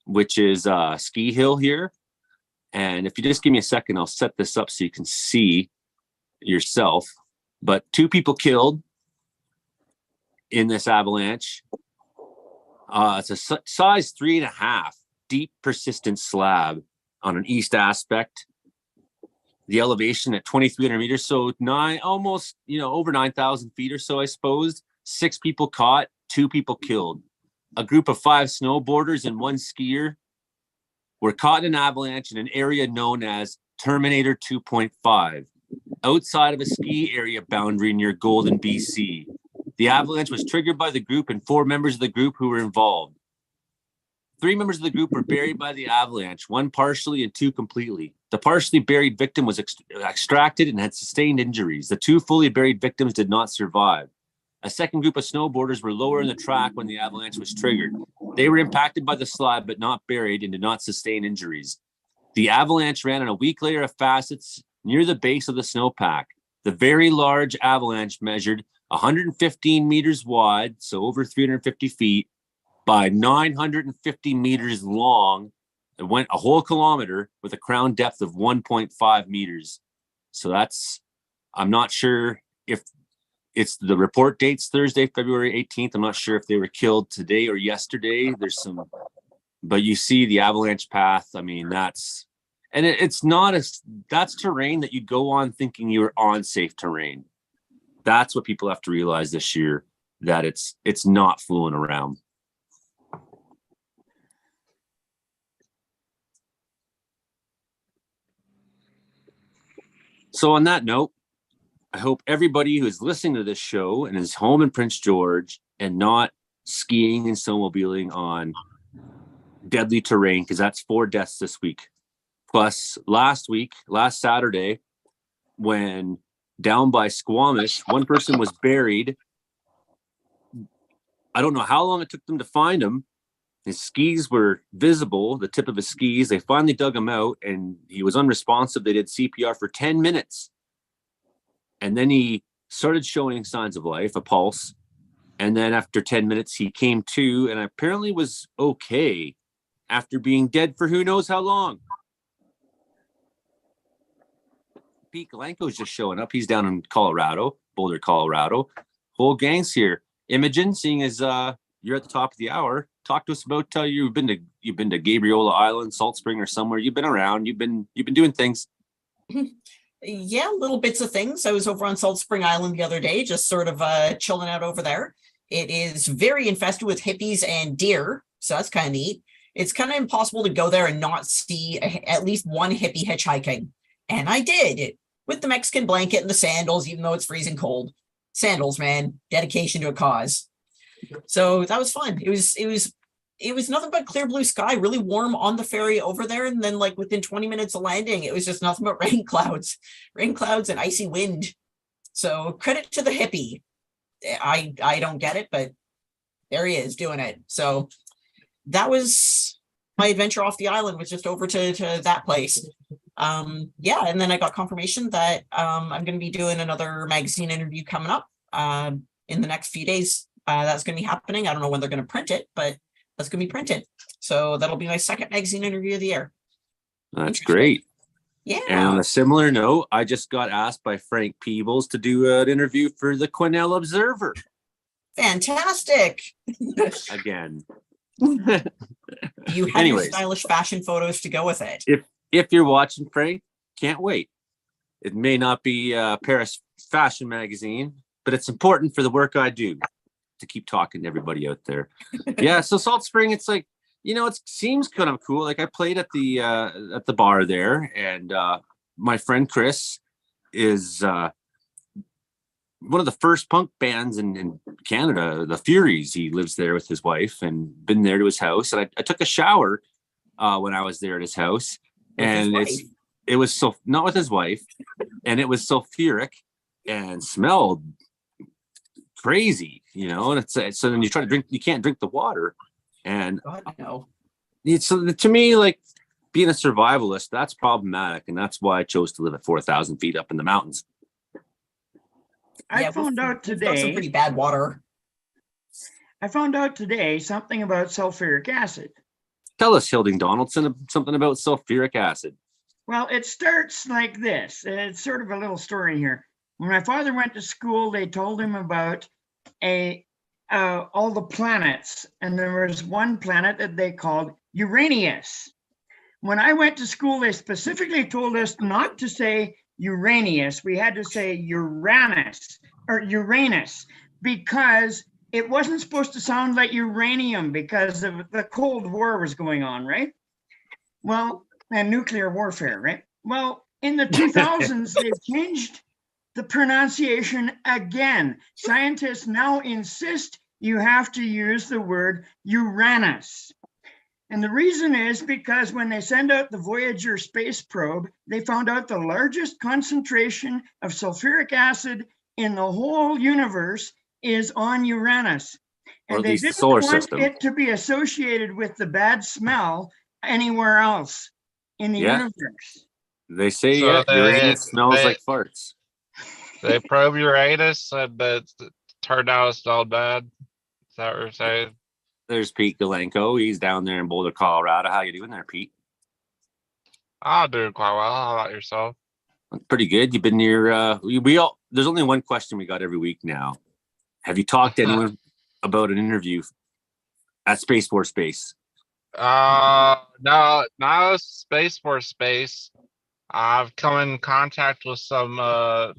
which is a ski hill here. And if you just give me a second, I'll set this up so you can see yourself. But 2 people killed in this avalanche. It's a size 3.5 deep persistent slab on an east aspect. The elevation at 2,300 meters, so almost over 9,000 feet or so, I suppose. 6 people caught, 2 people killed. A group of 5 snowboarders and 1 skier were caught in an avalanche in an area known as Terminator 2.5, outside of a ski area boundary near Golden, BC. The avalanche was triggered by the group and 4 members of the group who were involved. 3 members of the group were buried by the avalanche, 1 partially and 2 completely. The partially buried victim was extracted and had sustained injuries. The 2 fully buried victims did not survive. A second group of snowboarders were lower in the track when the avalanche was triggered. They were impacted by the slide but not buried and did not sustain injuries. The avalanche ran on a weak layer of facets near the base of the snowpack. The very large avalanche measured 115 meters wide, so over 350 feet, by 950 meters long. It went a whole kilometer with a crown depth of 1.5 meters. So I'm not sure if it's the report date's Thursday, February 18th. I'm not sure if they were killed today or yesterday. But you see the avalanche path. I mean, that's terrain that you go on thinking you're on safe terrain. That's what people have to realize this year, that it's not fooling around. So on that note, I hope everybody who is listening to this show and is home in Prince George and not skiing and snowmobiling on deadly terrain, because that's 4 deaths this week. Plus last Saturday, when down by Squamish, 1 person was buried. I don't know how long it took them to find him. His skis were visible, the tip of his skis. They finally dug him out and he was unresponsive. They did CPR for 10 minutes. And then he started showing signs of life, a pulse. And then after 10 minutes, he came to and apparently was okay after being dead for who knows how long. Pete Galenko's just showing up. He's down in Colorado, Boulder, Colorado. Whole gang's here. Imogen, seeing as you're at the top of the hour, talk to us about you've been to Gabriola Island, Salt Spring, or somewhere. You've been around. You've been doing things. Yeah, little bits of things. I was over on Salt Spring Island the other day, just sort of chilling out over there. It is very infested with hippies and deer, so that's kind of neat. It's kind of impossible to go there and not see at least one hippie hitchhiking. And I did, with the Mexican blanket and the sandals, even though it's freezing cold. Sandals, man, dedication to a cause. So that was fun. It was nothing but clear blue sky, really warm on the ferry over there. And then like within 20 minutes of landing, it was just nothing but rain clouds and icy wind. So credit to the hippie. I don't get it, but there he is doing it. So that was my adventure off the island, was just over to that place. Yeah, and then I got confirmation that I'm going to be doing another magazine interview coming up in the next few days. That's going to be happening. I don't know when they're going to print it, but that's going to be printed. So that'll be my second magazine interview of the year. That's great. Yeah. And on a similar note, I just got asked by Frank Peebles to do an interview for the Quesnel Observer. Fantastic. Again. You have your stylish fashion photos to go with it. If you're watching, Frank, can't wait. It may not be Paris Fashion Magazine, but it's important for the work I do to keep talking to everybody out there. Yeah, so Salt Spring, it's like, it seems kind of cool. Like I played at the bar there, and my friend Chris is one of the first punk bands in Canada, the Furies. He lives there with his wife and been there to his house. And I took a shower when I was there at his house, and it was so not with his wife, and it was sulfuric and smelled crazy, and it's so then you try to drink, you can't drink the water. And God, no. So to me, like being a survivalist, that's problematic, and that's why I chose to live at 4,000 feet up in the mountains. I found out today some pretty bad water. I found out today something about sulfuric acid. Tell us, Hilding Donaldson, something about sulfuric acid. Well, it starts like this. It's sort of a little story here. When my father went to school, they told him about all the planets, and there was one planet that they called Uranus. When I went to school, they specifically told us not to say Uranus. We had to say Uranus, because it wasn't supposed to sound like uranium because of the Cold War was going on, right? Well, and nuclear warfare, right? Well, in the 2000s, they've changed the pronunciation again. Scientists now insist you have to use the word Uranus. And the reason is because when they send out the Voyager space probe, they found out the largest concentration of sulfuric acid in the whole universe is on Uranus. And they didn't want it to be associated with the bad smell anywhere else in the universe. They say Uranus smells like farts. They probe Uranus and it turned out it smelled bad. Is that what you're saying? There's Pete Galenko. He's down there in Boulder, Colorado. How you doing there, Pete? I'm doing quite well. How about yourself? Pretty good. You've been near there's only one question we got every week now. Have you talked to anyone about an interview at Space Force Space? No, Space Force Space. I've come in contact with some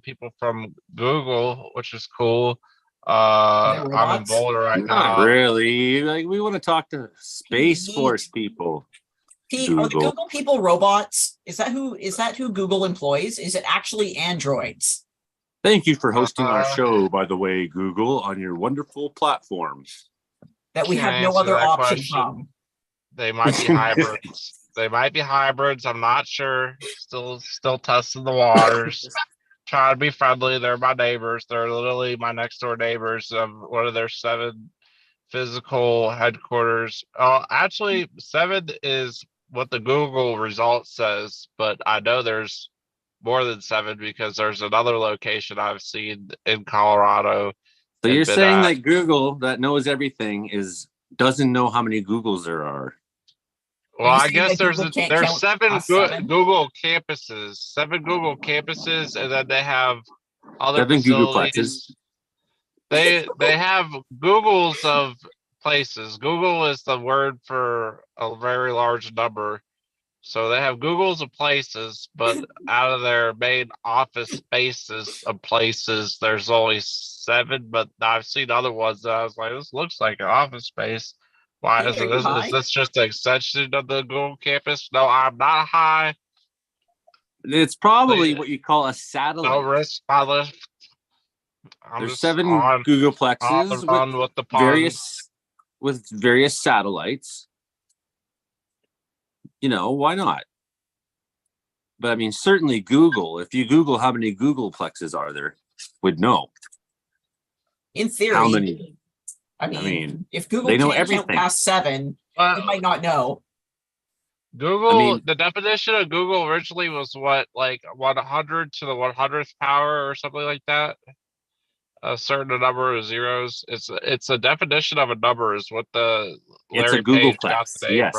people from Google, which is cool. I'm in Boulder right now. Not really. Like, we want to talk to Space Force people. Pete, are the Google people robots? Is that who Google employs? Is it actually androids? Thank you for hosting our show, by the way, Google, on your wonderful platform. That we have no other option from. They might be hybrids. They might be hybrids. I'm not sure. Still testing the waters. Trying to be friendly. They're my neighbors. They're literally my next door neighbors. One of their 7 physical headquarters. Actually, 7 is what the Google result says, but I know there's more than 7 because there's another location I've seen in Colorado So It's you're been, saying that Google, that knows everything, doesn't know how many Googles there are? well, Are you I saying guess that Google can't there's count seven past 7? Google campuses, and then they have other 7 facilities. Googleplexes. They have Googles of places. Google is the word for a very large number. So they have Googles of places, but out of their main office spaces of places, there's only 7. But I've seen other ones that I was like, this looks like an office space. Why Hey, is are it? you Is high? this just an extension of the Google campus? No, I'm not high. It's probably They- what you call a No satellite. risk my lift. I'm There's just 7 on the Googleplexes run with the puns. with various satellites. You know, why not? But I mean, certainly Google, if you Google how many Googleplexes are there, would know. In How theory, many? I mean, if Google they know can't count everything. past 7, But they might not know. Google, I mean- the definition of Google originally was what, like 100 to the 100th power or something like that. A certain number of zeros. It's a definition of a number is what the It's a Larry Page got Googleplex. the name Yes.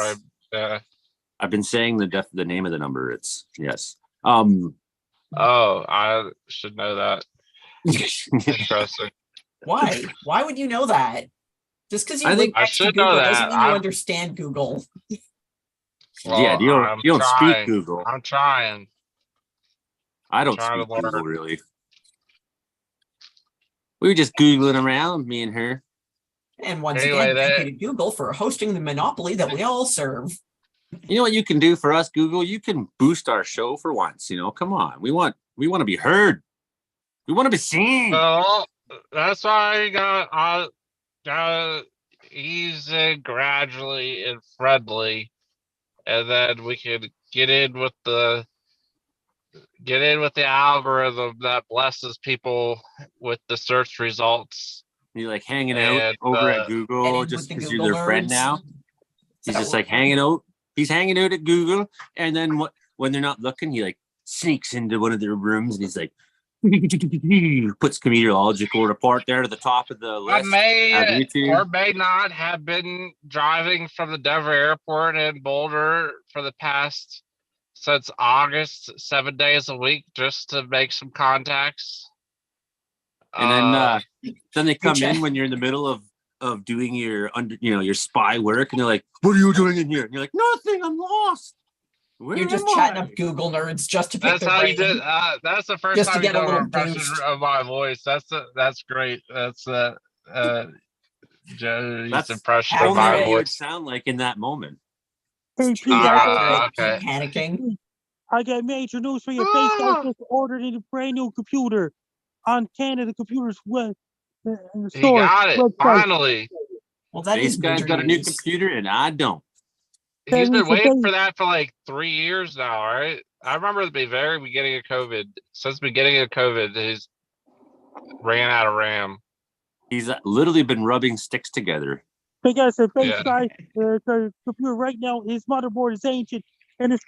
from. I've been saying the name of the number. It's yes. Oh, I should know that. Interesting. Why? Why would you know that? Just because you I live think- I next to should know Google that. doesn't mean you I'm- understand Google. Well, yeah, you I'm don't trying. speak Google. I'm trying. I don't trying speak to learn. Google really. We were just Googling around, me and her. And once Anyway, again, thank you to Google for hosting the monopoly that we all serve. You know what you can do for us, Google? You can boost our show for once. You know, come on. We want to be heard. We want to be seen. Well, that's why I gotta ease in gradually and friendly, and then we can get in with the algorithm that blesses people with the search results. You're like hanging And, out over at Get Google in just with the because you're Google their friend nerds. now. Is He's that just what like we're hanging out. He's hanging out at Google, and then when they're not looking, he like sneaks into one of their rooms and he's like puts meteorological report there to the top of the I list. may on YouTube. or may not have been driving from the Denver airport in Boulder for the past since August, 7 days a week, just to make some contacts. And then they come check. in when you're in the middle of doing your your spy work, and they're like, "What are you doing in here?" And you're like, "Nothing. I'm lost." Where You're just am chatting I?" up Google nerds just to pick That's their how brain. you did. That's the first Just to time you get a done an little impression boost. of my voice. That's great. That's Joe's That's impression only of my what you would voice. sound like in that moment. Hey, Too Pete, Ah, accurate. okay. Keep panicking. I got major news for you. Facebook just ordered a brand new computer on Canada Computers web He store. got it website. finally. Well, that This is guy's major got a new news. computer, and I don't. He's been means that waiting they- for that for like 3 years now, right? I remember at the very beginning of COVID. Since the beginning of COVID, he's ran out of RAM. He's literally been rubbing sticks together. Because the base Yeah. guy, the computer right now, his motherboard is ancient and his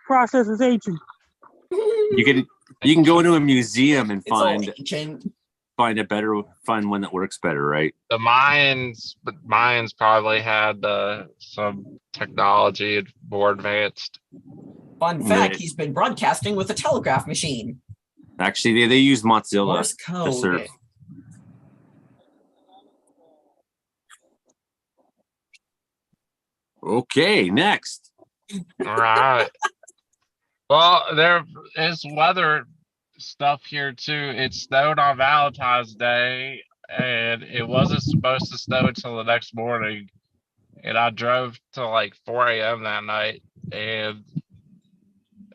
processor is ancient. You can go into a museum and It's all find ancient. find one that works better, right? The Mayans probably had some technology more advanced. Fun fact, he's been broadcasting with a telegraph machine. Actually, they use Mozilla Morse to code. serve. Okay, next. All right. Well, there is weather stuff here too. It snowed on Valentine's Day, and it wasn't supposed to snow until the next morning. And I drove to like 4 a.m. that night, and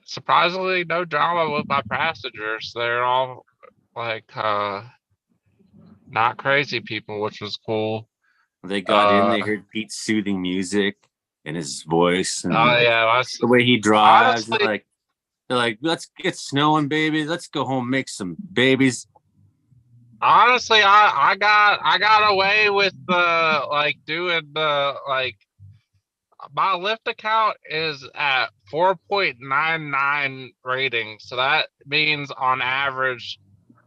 surprisingly, no drama with my passengers. They're all like not crazy people, which was cool. They got in, they heard Pete's soothing music and his voice and yeah, the way he drives. honestly, They're like, let's get snowing, baby. Let's go home, make some babies. honestly, I got away with doing my Lyft account is at 4.99 rating, so that means on average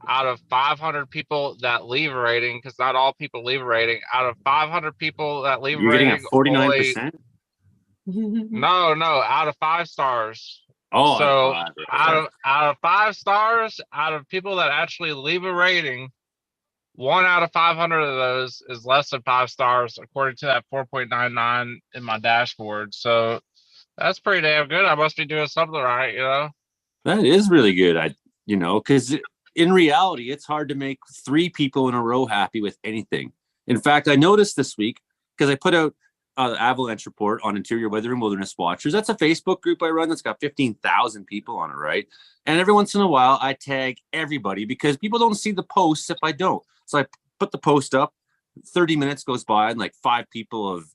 out of 500 people that leave a rating, because not all people leave a rating, out of 500 people that leave a You're getting rating, at 49%. no, out of 5 stars. Oh, So out of out of 5 stars, out of people that actually leave a rating, 1 out of 500 of those is less than 5 stars, according to that 4.99 in my dashboard. So that's pretty damn good. I must be doing something right, you know? That is really good. Because in reality, it's hard to make 3 people in a row happy with anything. In fact, I noticed this week, because I put out the Avalanche report on interior weather and wilderness watchers. That's a Facebook group I run that's got 15,000 people on it, right? And every once in a while, I tag everybody because people don't see the posts if I don't. So I put the post up, 30 minutes goes by, and like 5 people have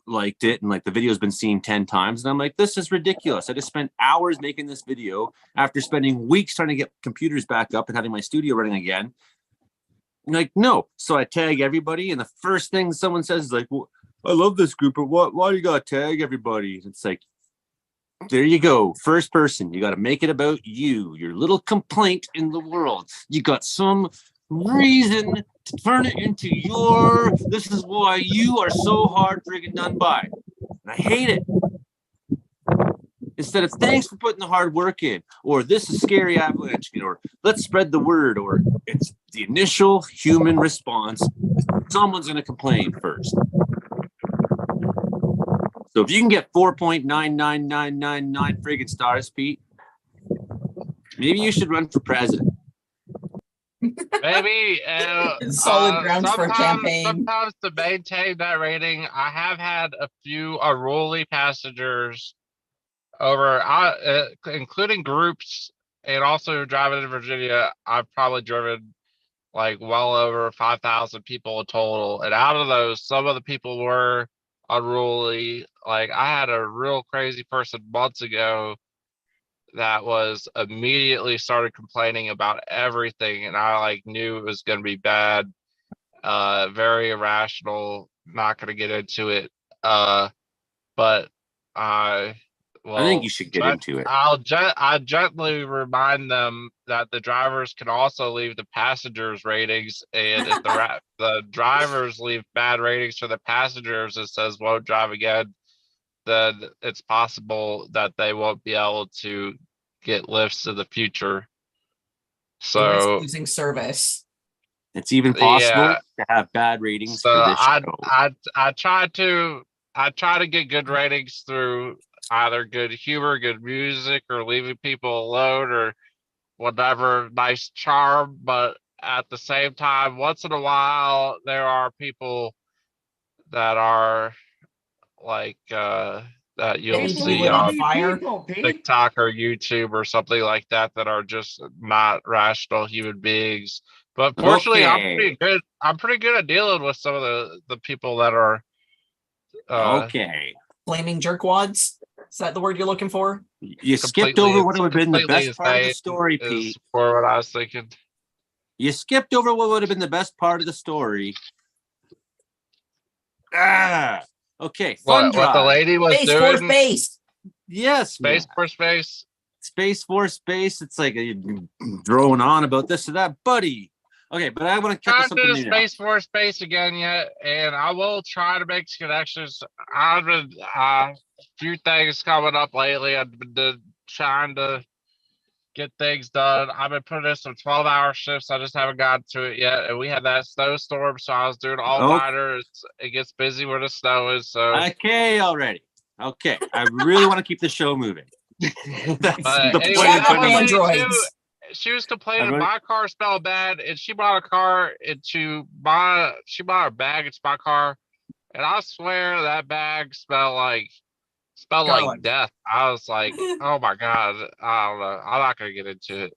liked it, and like the video's been seen 10 times. And I'm like, this is ridiculous. I just spent hours making this video after spending weeks trying to get computers back up and having my studio running again. Like, no. So I tag everybody, and the first thing someone says is like, well, I love this group, but why do you gotta tag everybody? It's like, there you go. First person. You got to make it about you, your little complaint in the world. You got some reason to turn it into this is why you are so hard friggin' done by. And I hate it. Instead of thanks for putting the hard work in, or this is scary avalanche, or let's spread the word, or it's the initial human response. Someone's going to complain first. So if you can get 4.99999 friggin' stars, Pete, maybe you should run for president. Maybe Solid grounds for a campaign. Sometimes to maintain that rating, I have had a few unruly passengers over, including groups, and also driving in Virginia. I've probably driven like well over 5,000 people in total, and out of those, some of the people were unruly. Like I had a real crazy person months ago that was immediately started complaining about everything, and I like knew it was going to be bad. Very irrational. Not going to get into it. But I think you should get into it. I gently remind them that the drivers can also leave the passengers ratings, and if the drivers leave bad ratings for the passengers, it says won't drive again, then it's possible that they won't be able to get lifts in the future. So losing service. It's even possible to have bad ratings for this show. I try to get good ratings through either good humor, good music, or leaving people alone, or whatever nice charm. But at the same time, once in a while, there are people that are like that you'll see on TikTok or YouTube or something like that are just not rational human beings. But fortunately, I'm pretty good at dealing with some of the people that are flaming jerkwads. Is that the word you're looking for? You skipped over what would have been the best part of the story, Pete. For what I was thinking. You skipped over what would have been the best part of the story. Okay. What the lady was space doing? For space. Yes. Space for space. Space for space. It's like drone on about this or that, buddy. Okay, but I want to check something new. Space for space again yet, and I will try to make connections. I've been a few things coming up lately. I've been trying to get things done. I've been putting in some 12-hour shifts. I just haven't gotten to it yet. And we had that snowstorm, so I was doing all-nighter. It gets busy where the snow is. So okay, already. Okay, I really want to keep the show moving. That's the anyway, she was complaining my car smelled bad, and she bought a car and she bought a bag into my car, and I swear that bag smelled like death. I was like, oh my god, I don't know. I'm not gonna get into it.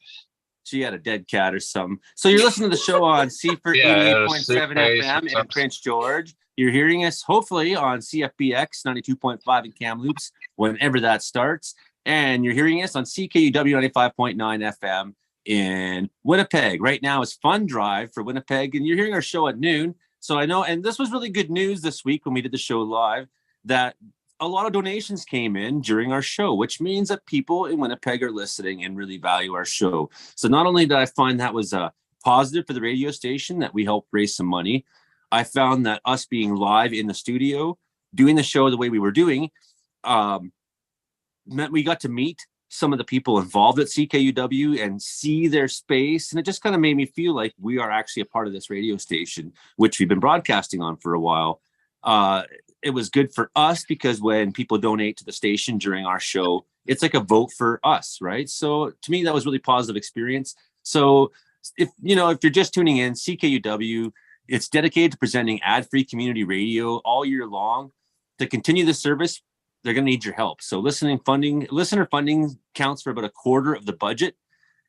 She had a dead cat or something. So you're listening to the show on Seaford 88.7 FM in Prince George. You're hearing us hopefully on CFBX 92.5 in Kamloops whenever that starts. And you're hearing us on CKUW 95.9 FM in Winnipeg. Right now is Fun Drive for Winnipeg, and you're hearing our show at noon. So I know, and this was really good news this week when we did the show live, that a lot of donations came in during our show, which means that people in Winnipeg are listening and really value our show. So not only did I find that was positive for the radio station that we help raise some money. I found that us being live in the studio, doing the show the way we were doing, meant we got to meet some of the people involved at CKUW and see their space. And it just kind of made me feel like we are actually a part of this radio station, which we've been broadcasting on for a while. It was good for us because when people donate to the station during our show, it's like a vote for us, right? So to me, that was really positive experience. So if you're just tuning in, CKUW, it's dedicated to presenting ad-free community radio all year long. To continue the service, they're going to need your help. So listener funding counts for about a quarter of the budget,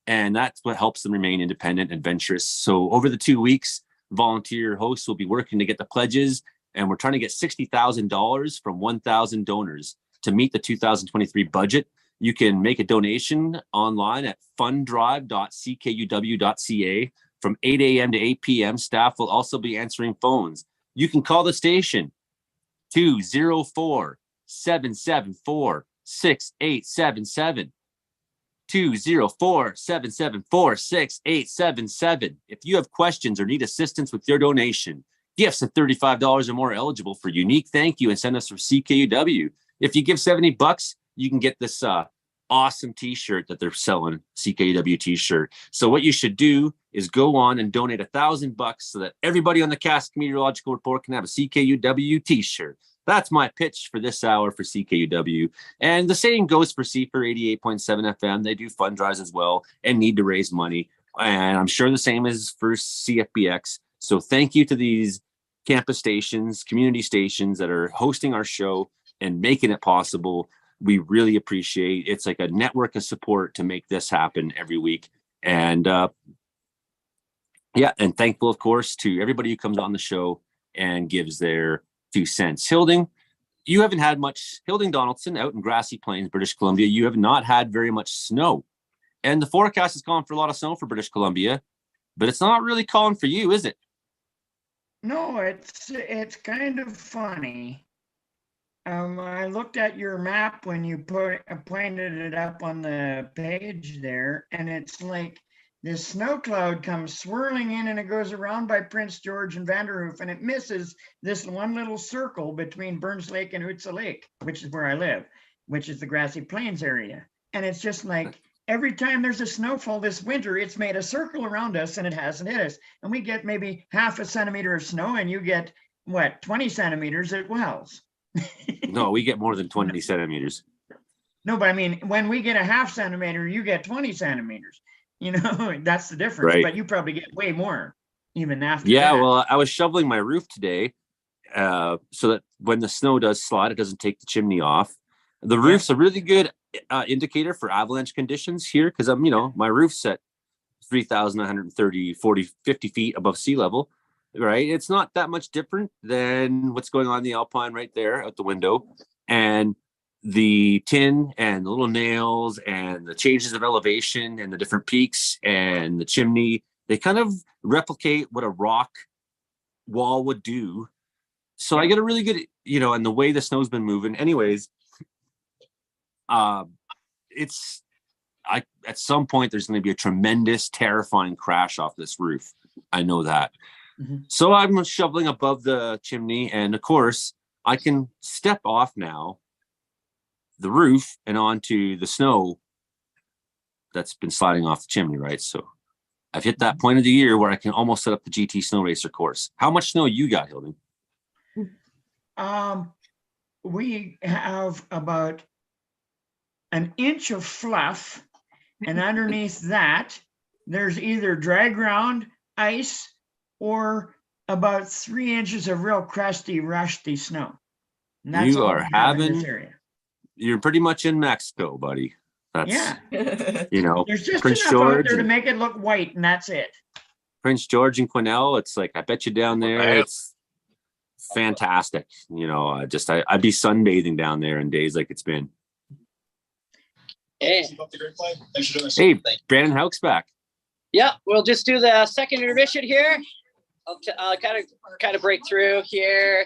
and that's what helps them remain independent and adventurous. So over the 2 weeks, volunteer hosts will be working to get the pledges, and we're trying to get $60,000 from 1,000 donors to meet the 2023 budget. You can make a donation online at funddrive.ckuw.ca. From 8 a.m. to 8 p.m., staff will also be answering phones. You can call the station 204-774-6877. 204-774-6877. If you have questions or need assistance with your donation, gifts of $35 or more eligible for unique thank you and send us from CKUW. If you give $70, you can get this awesome t-shirt that they're selling, CKUW t-shirt. So what you should do is go on and donate $1,000 so that everybody on the Cask Meteorological Report can have a CKUW t-shirt. That's my pitch for this hour for CKUW. And the same goes for CFR 88.7 FM. They do fund drives as well and need to raise money. And I'm sure the same is for CFBX. So thank you to these campus stations, community stations that are hosting our show and making it possible. We really appreciate it. It's like a network of support to make this happen every week. And and thankful, of course, to everybody who comes on the show and gives their 2 cents. Hilding, you haven't had much, Hilding Donaldson out in Grassy Plains, British Columbia, you have not had very much snow. And the forecast is calling for a lot of snow for British Columbia, but it's not really calling for you, is it? No, it's kind of funny. I looked at your map when you pointed it up on the page there, and it's like this snow cloud comes swirling in and it goes around by Prince George and Vanderhoof, and it misses this one little circle between Burns Lake and Hootsa Lake, which is where I live, which is the Grassy Plains area. And it's just like every time there's a snowfall this winter, it's made a circle around us and it hasn't hit us. And we get maybe half a centimeter of snow, and you get, 20 centimeters at Wells. No, we get more than 20 centimeters. No, but I mean, when we get a half centimeter, you get 20 centimeters. That's the difference. Right. But you probably get way more even after Yeah, that. well, I was shoveling my roof today so that when the snow does slide, it doesn't take the chimney off. The roof's a really good indicator for avalanche conditions here because my roof's at 3,930, 40, 50 feet above sea level. Right, it's not that much different than what's going on in the Alpine right there out the window, and the tin and the little nails and the changes of elevation and the different peaks and the chimney, they kind of replicate what a rock wall would do. So I get a really good, and the way the snow's been moving. Anyways, at some point there's going to be a tremendous, terrifying crash off this roof. I know that. Mm-hmm. So I'm shoveling above the chimney, and of course I can step off now the roof and onto the snow that's been sliding off the chimney, right? So I've hit that point of the year where I can almost set up the GT Snow Racer course. How much snow you got, Hilding? We have about an inch of fluff, and underneath that there's either dry ground, ice, or about 3 inches of real crusty, rusty snow. And that's you all are we have in this having, area. You're pretty much in Mexico, buddy. That's, There's just Prince enough George out there to make it look white, and that's it. Prince George and Quesnel, it's like, I bet you down there, it's fantastic. I'd be sunbathing down there in days like it's been. Hey, hey, Brandon Houck's back. Yeah, we'll just do the second intermission here. I'll kind of break through here.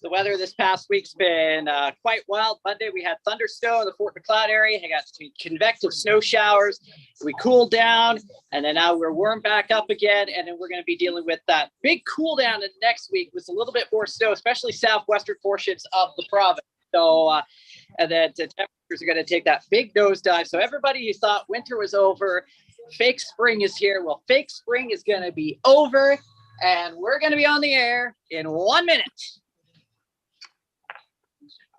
The weather this past week's been quite wild. Monday, we had thunderstorm in the Fort McLeod area. I got some convective snow showers. We cooled down, and then now we're warmed back up again. And then we're going to be dealing with that big cool down in next week with a little bit more snow, especially southwestern portions of the province. So, and then the temperatures are going to take that big nosedive. So everybody who thought winter was over, fake spring is here. Well, fake spring is going to be over, and we're going to be on the air in 1 minute.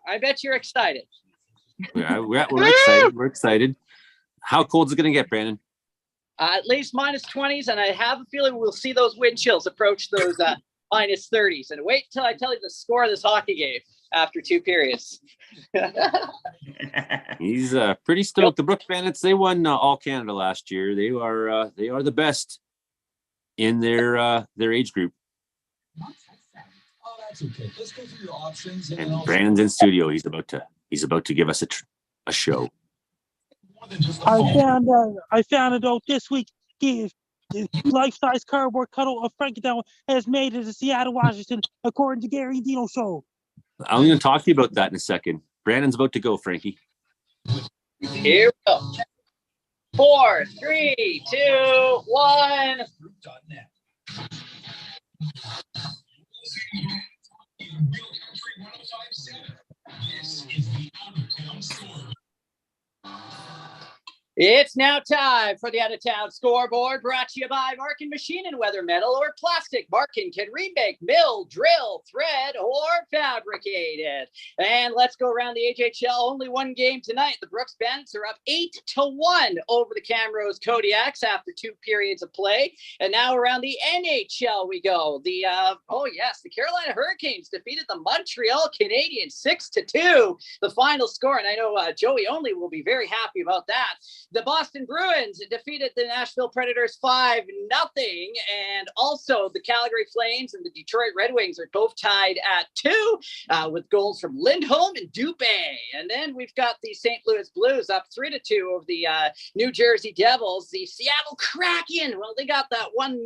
I bet you're excited. Yeah, we're excited. We're excited. How cold is it going to get, Brandon? At least minus 20s, and I have a feeling we'll see those wind chills approach those minus 30s. And wait till I tell you the score of this hockey game after 2 periods. He's pretty stoked. The Brooks Bandits, they won All Canada last year. They are the best in their age group. Oh, that's okay. Let's go through your options. And Brandon's in studio. He's about to give us a show. I found it out this week. The life-size cardboard cutout of Frankendown has made it to Seattle, Washington, according to Gary Dino show. I'm going to talk to you about that in a second. Brandon's about to go, Frankie. Here we go. 4, 3, 2, 1. It's now time for the out-of-town scoreboard, brought to you by Markin Machine and Whether Metal or Plastic. Markin can remake, mill, drill, thread, or fabricate it. And let's go around the AJHL. Only one game tonight. The Brooks Bandits are up 8-1 over the Camrose Kodiaks after 2 periods of play. And now around the NHL we go. The Carolina Hurricanes defeated the Montreal Canadiens 6-2. The final score, and I know Joey Only will be very happy about that. The Boston Bruins defeated the Nashville Predators 5-0. And also the Calgary Flames and the Detroit Red Wings are both tied at 2 with goals from Lindholm and Dubé. And then we've got the St. Louis Blues up 3-2 over the New Jersey Devils. The Seattle Kraken, well, they got that 1-0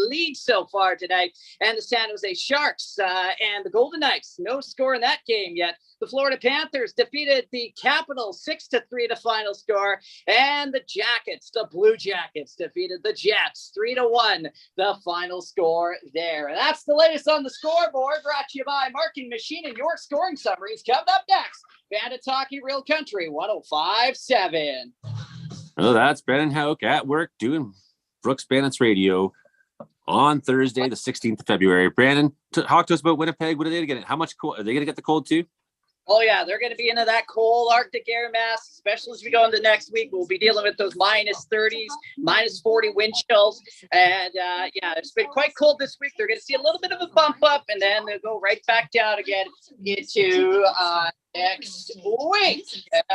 lead so far tonight. And the San Jose Sharks and the Golden Knights, no score in that game yet. The Florida Panthers defeated the Capitals 6-3 to final score. And the Blue Jackets defeated the Jets 3-1, the final score there. And that's the latest on the scoreboard, brought to you by Marking Machine and your scoring summaries. Coming up next, Bandits Hockey Real Country 105.7. Oh, that's Brandon Houck at work doing Brooks Bandits Radio on Thursday, the 16th of February. Brandon, talk to us about Winnipeg. What are they getting? How much cold? Are they going to get the cold too? Oh, yeah, they're going to be into that cold Arctic air mass, especially as we go into next week. We'll be dealing with those minus 30s, minus 40 wind chills. And, it's been quite cold this week. They're going to see a little bit of a bump up, and then they'll go right back down again into next week.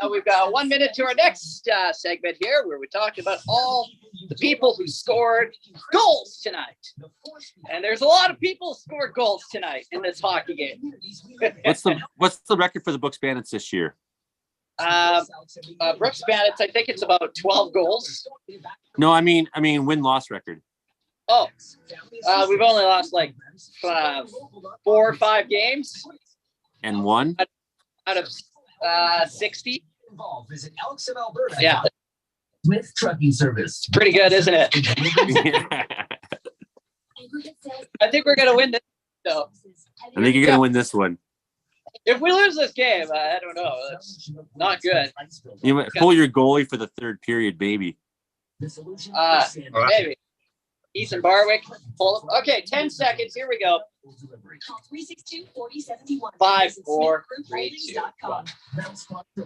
We've got 1 minute to our next segment here, where we talk about all the people who scored goals tonight. And there's a lot of people who scored goals tonight in this hockey game. What's the record for the Brooks Bandits this year? Brooks Bandits, I think it's about 12 goals. No, I mean win-loss record. Oh, we've only lost like 4 or 5 games. And won? Out of 60. Visit Alex of Alberta. Yeah. With trucking service. It's pretty good, isn't it? I think we're going to win this, though. I think you're going to win this one. If we lose this game, I don't know. That's not good. You might pull your goalie for the third period, baby. Maybe. Ethan Barwick. Okay, 10 seconds. Here we go. 5, 4, 3, 2, 1.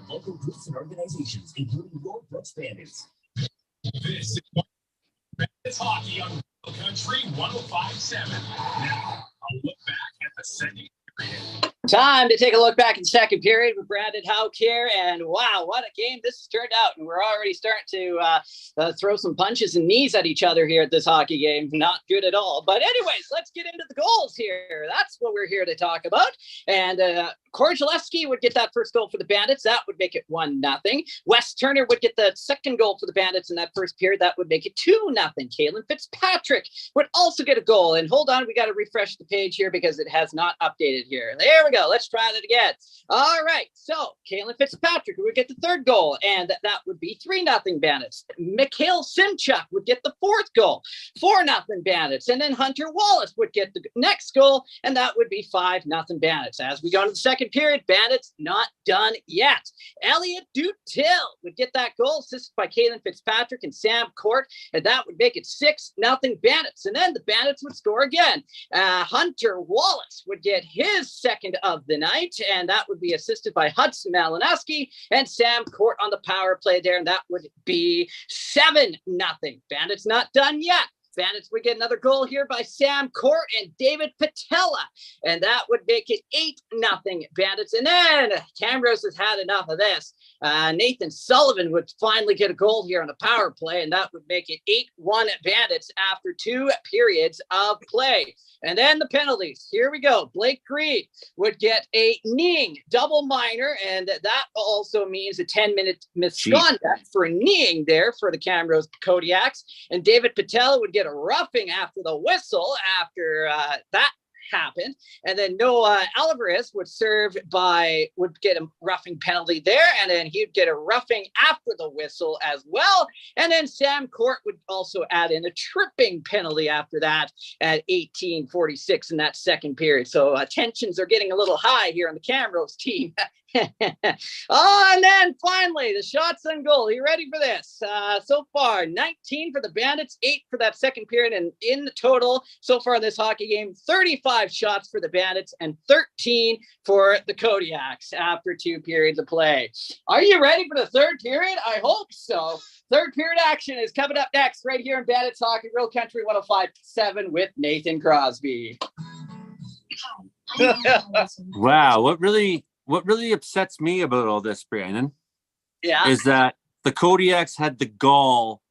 Local groups and organizations, including your Brooks Bandits. This is Bandits Hockey on Real Country 105.7. Now, I'll look back at the second period. Time to take a look back in second period with Brandon Houck here. And wow, what a game this has turned out. And we're already starting to throw some punches and knees at each other here at this hockey game. Not good at all. But anyways, let's get into the goals here. That's what we're here to talk about. And Korzalewski would get that first goal for the Bandits. That would make it 1-0. Wes Turner would get the second goal for the Bandits in that first period. That would make it 2-0. Kalen Fitzpatrick would also get a goal. And hold on, we got to refresh the page here because it has not updated here. There we go. Let's try that again. All right. So Kalen Fitzpatrick would get the third goal, and that would be 3-0 Bandits. Mikhail Simchuk would get the fourth goal, 4-0 Bandits. And then Hunter Wallace would get the next goal, and that would be 5-0 Bandits. As we go to the second period, Bandits not done yet. Elliot Dutil would get that goal, assisted by Kalen Fitzpatrick and Sam Court, and that would make it 6-0 Bandits. And then the Bandits would score again. Hunter Wallace would get his second of the night, and that would be assisted by Hudson Malinowski and Sam Court on the power play there, and that would be 7-0. Bandits not done yet. Bandits would get another goal here by Sam Court and David Patella, and that would make it 8-0 Bandits. And then Camrose has had enough of this. Nathan Sullivan would finally get a goal here on the power play, and that would make it 8-1 Bandits after 2 periods of play. And then the penalties. Here we go. Blake Green would get a kneeing double minor, and that also means a 10-minute misconduct for kneeing there for the Camrose Kodiaks. And David Patella would get a roughing after the whistle after that happened. And then Noah Alvarez would get a roughing penalty there, and then he'd get a roughing after the whistle as well. And then Sam Court would also add in a tripping penalty after that at 18:46 in that second period. So tensions are getting a little high here on the Camrose team. And then finally, the shots on goal. Are you ready for this? So far, 19 for the Bandits, 8 for that second period, and in the total, so far in this hockey game, 35 shots for the Bandits and 13 for the Kodiaks after 2 periods of play. Are you ready for the third period? I hope so. Third period action is coming up next right here in Bandits Hockey Real Country 105.7 with Nathan Crosby. Wow, what really upsets me about all this, Brandon, is that the Kodiaks had the gall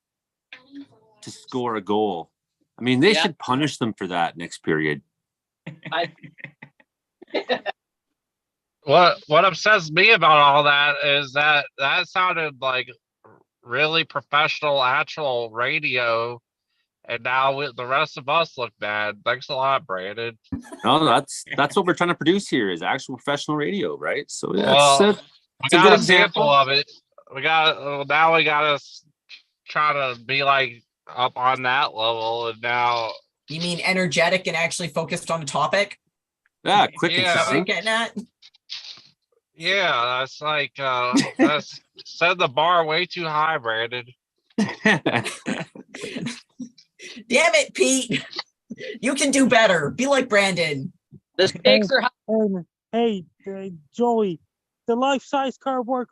to score a goal. I mean, they should punish them for that next period. What upsets me about all that is that sounded like really professional, actual radio, and now the rest of us look bad. Thanks a lot, Brandon. No, that's what we're trying to produce here is actual professional radio, right? So We that's a got good a example sample of it. We got to try to be like up on that level, and now. You mean energetic and actually focused on the topic? Yeah, quick and Is that what you're succinct. getting at? Yeah, that's like that's set the bar way too high, Brandon. Damn it, Pete. You can do better. Be like Brandon. The stakes are high. Hey, Joey, the life-size cardboard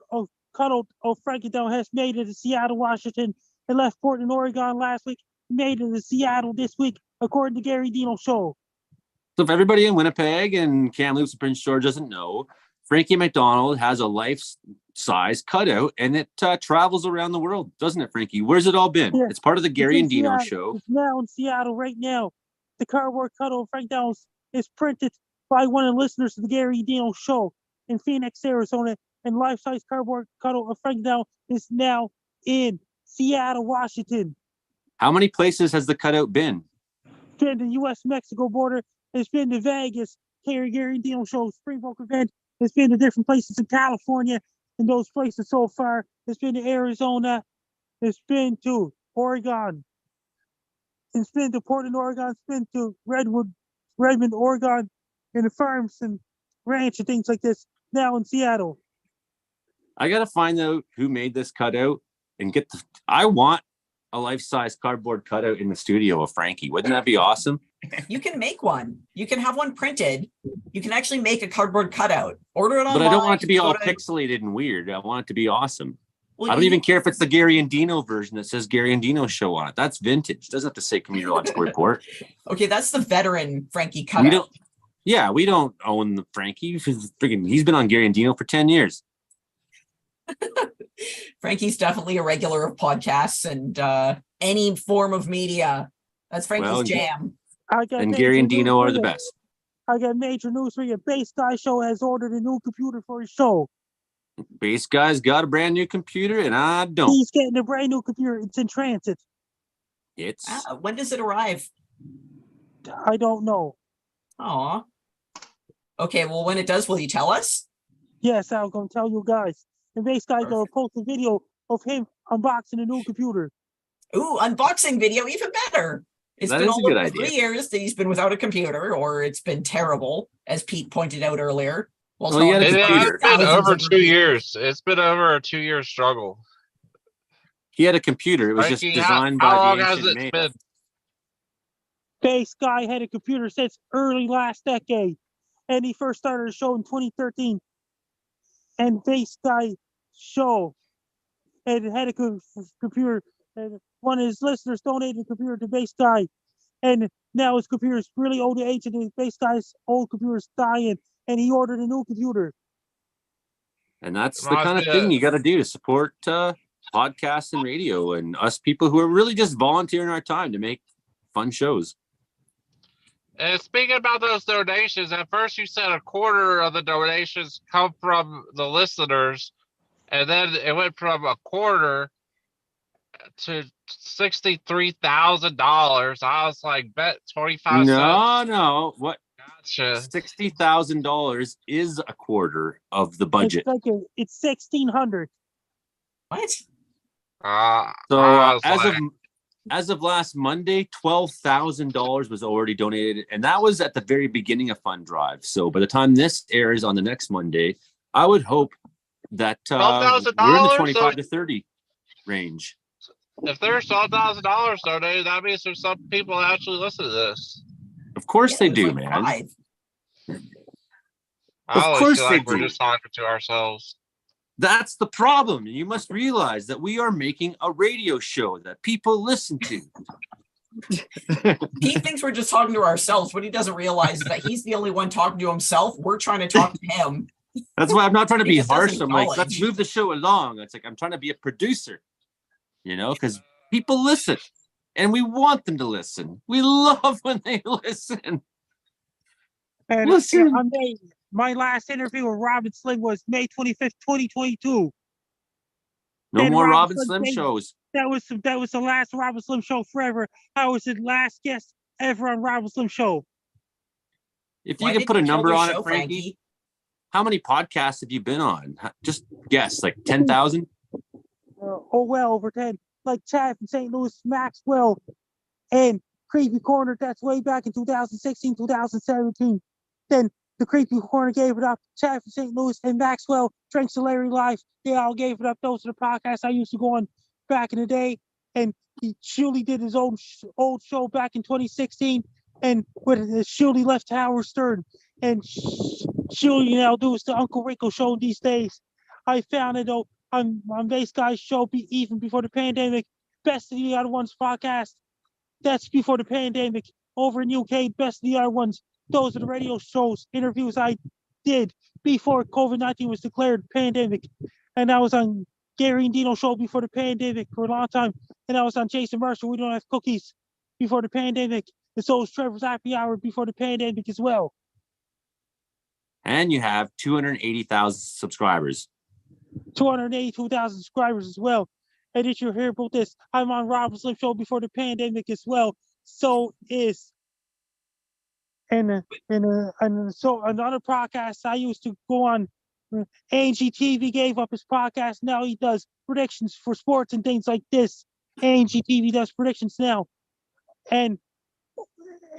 cutout of Frankie Down has made it to Seattle, Washington, and left Portland, Oregon last week. Made it to Seattle this week, according to Gary Dino Show. So if everybody in Winnipeg and Kamloops and Prince George doesn't know, Frankie McDonald has a life-size cutout, and it travels around the world, doesn't it, Frankie? Where's it all been? Yeah. It's part of the Gary and Dino Seattle. Show. It's now in Seattle right now. The cardboard cutout of Frank Downs is printed by one of the listeners to the Gary Dino Show in Phoenix, Arizona, and life-size cardboard cutout of Frank Downs is now in Seattle, Washington. How many places has the cutout been? It's been the U.S.-Mexico border. It's been to Vegas, Gary Dino Show Springbrook event. It's been to different places in California, and those places so far. It's been to Arizona. It's been to Oregon. It's been to Portland, Oregon. It's been to Redmond, Oregon, and the farms and ranch and things like this. Now in Seattle. I got to find out who made this cutout and I want a life-size cardboard cutout in the studio of Frankie. Wouldn't that be awesome? You can make one. You can have one printed. You can actually make a cardboard cutout. Order it online. But I don't want it to be all go pixelated and weird. I want it to be awesome. Well, I don't even care if it's the Gary and Dino version that says Gary and Dino Show on it. That's vintage. It doesn't have to say Meteorological Report. Okay, that's the veteran Frankie cutout. We don't own the Frankie. He's been on Gary and Dino for 10 years. Frankie's definitely a regular of podcasts and any form of media. That's Frankie's jam. And Gary and Dino are the best. I got major news for you. Base Guy Show has ordered a new computer for his show. Base Guy's got a brand new computer, and I don't. He's getting a brand new computer. It's in transit. It's When does it arrive? I don't know. Aw. Okay, well, when it does, will you tell us? Yes, I'm going to tell you guys. And Base Guy going to post a video of him unboxing a new computer. Ooh, unboxing video, even better. It's That been is a all good over idea. 3 years that he's been without a computer, or it's been terrible, as Pete pointed out earlier. Well, he had a It has computer. been Thousands over of 2 reviews. years. It's been over a 2-year struggle. He had a computer. It was just Frankie, designed how by long the has ancient it man. been? Base Guy had a computer since early last decade. And he first started a show in 2013. And Base Guy Show and had a computer. And one of his listeners donated a computer to Base Guy. And now his computer is really old age, and the Base Guy's old computer is dying. And he ordered a new computer. And that's the Reminds kind of me thing of- you got to do to support podcasts and radio and us people who are really just volunteering our time to make fun shows. And speaking about those donations, at first you said a quarter of the donations come from the listeners, and then it went from a quarter to $63,000. I was like, bet 25 cents. No. What? Gotcha. $60,000 is a quarter of the budget. It's $1,600. What? So I was as of last Monday, $12,000 was already donated, and that was at the very beginning of Fund Drive. So by the time this airs on the next Monday, I would hope that $12,000 we're in the 25 to 30 range. If there's $12,000 donated, that means there's some people that actually listen to this. Of course Yeah, they it was do, like man. 5. I Of always course feel they like we're do. just talking to ourselves. That's the problem. You must realize that we are making a radio show that people listen to. He thinks we're just talking to ourselves. What he doesn't realize is that he's the only one talking to himself. We're trying to talk to him. That's why I'm not trying to He be just harsh. doesn't I'm like, let's acknowledge. move the show along. It's like I'm trying to be a producer, because people listen and we want them to listen. We love when they listen. And Listen. my last interview with Robin Slim was May 25th, 2022. No And more Robin Robin Slim Slim came- shows. That was the last Robin Slim show forever. I was the last guest ever on Robin Slim show. If Why you could did put a kill number their on show, it, Frankie, how many podcasts have you been on? Just guess, like 10,000? Well over 10. Like Chad from St. Louis, Maxwell, and Creepy Corner. That's way back in 2016, 2017. Then the Creepy Corner gave it up. Chad from St. Louis and Maxwell, Drinks to Larry Live, they all gave it up. Those are the podcasts I used to go on back in the day. And Shuley did his old show back in 2016. And with Shuley left Howard Stern. And Shuley now does the Uncle Rico show these days. I found it though on Base Guy's show even before the pandemic. Best of the Other Ones podcast. That's before the pandemic. Over in UK, Best of the Other Ones. Those are the radio shows, interviews I did before COVID-19 was declared pandemic. And I was on Gary and Dino show before the pandemic for a long time. And I was on Jason Marshall, We Don't Have Cookies, before the pandemic. And so was Trevor's Happy Hour before the pandemic as well. And you have 280,000 subscribers. 282,000 subscribers as well. And did you hear about this? I'm on Robin Slim show before the pandemic as well. So is and so another podcast I used to go on. Angie TV gave up his podcast. Now he does predictions for sports and things like this. Angie TV does predictions now, and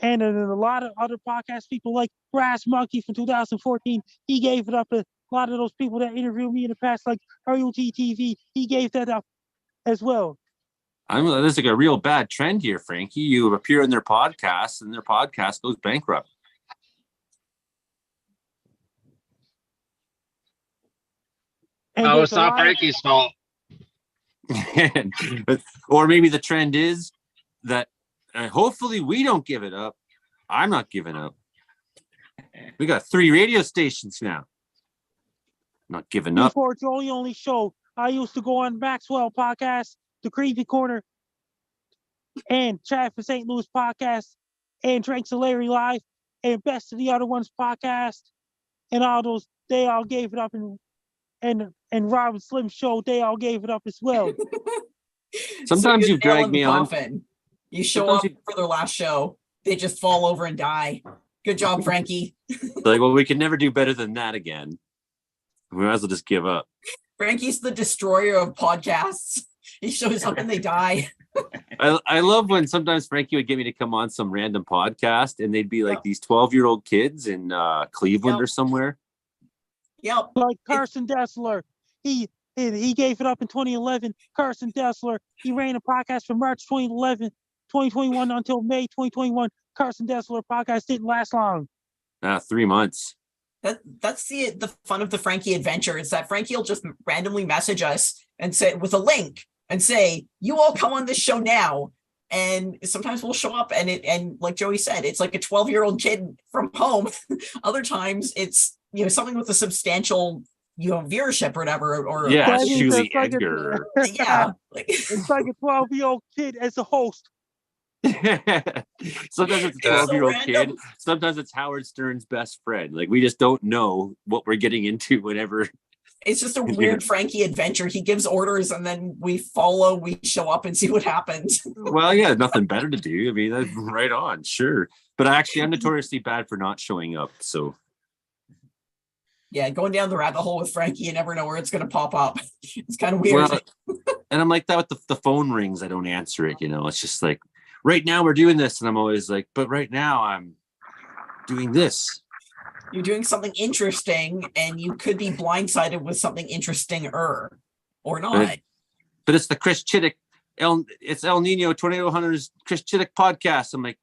a lot of other podcast people like Brass Monkey from 2014. He gave it up. A lot of those people that interviewed me in the past, like RUT TV, he gave that up as well. There's like a real bad trend here, Frankie. You appear in their podcast and their podcast goes bankrupt. And Oh, there's it's a not lot of- Frankie's fault. Or maybe the trend is that hopefully we don't give it up. I'm not giving up. We got 3 radio stations now. Not giving up. Before Joey Only show, I used to go on Maxwell podcast, The Creepy Corner, and Chad for St. Louis podcast, and Drinks to Larry Live, and Best of the Other Ones podcast, and all those, they all gave it up, and Rob and Slim show, they all gave it up as well. Sometimes you're you've the nail dragged in me the on. coffin. You show Sometimes up for their last show, they just fall over and die. Good job, Frankie. Like, well, we can never do better than that again. We might as well just give up. Frankie's the destroyer of podcasts. He shows up and they die. I love when sometimes Frankie would get me to come on some random podcast, and they'd be like these 12-year-old kids in Cleveland or somewhere. Yep. Like Carson Dessler. He gave it up in 2011. Carson Dessler, he ran a podcast from March 2021 until May 2021. Carson Dessler podcast didn't last long. 3 months. That's the fun of the Frankie adventure. Is that Frankie will just randomly message us and say with a link and say, "You all come on this show now." And sometimes we'll show up and like Joey said, it's like a 12-year-old kid from home. Other times it's something with a substantial viewership or whatever. Or yeah, That means Julie it's like Edgar. yeah, it's like a 12-year-old kid as a host. Sometimes it's a so 12-year-old kid. random. Sometimes it's Howard Stern's best friend. Like, we just don't know what we're getting into whenever. It's just a weird Frankie adventure. He gives orders and then we follow, we show up and see what happens. Well, yeah, nothing better to do. I mean, that's right on, sure. But I'm notoriously bad for not showing up. So Yeah, going down the rabbit hole with Frankie, you never know where it's going to pop up. It's kind of weird. Well, and I'm like that with the phone rings. I don't answer it. It's just like, right now we're doing this, and I'm always like, but right now I'm doing this. You're doing something interesting, and you could be blindsided with something interesting-er or not. But it's the Chris Chittick, it's El Nino Tornado Hunters Chris Chittick podcast. I'm like,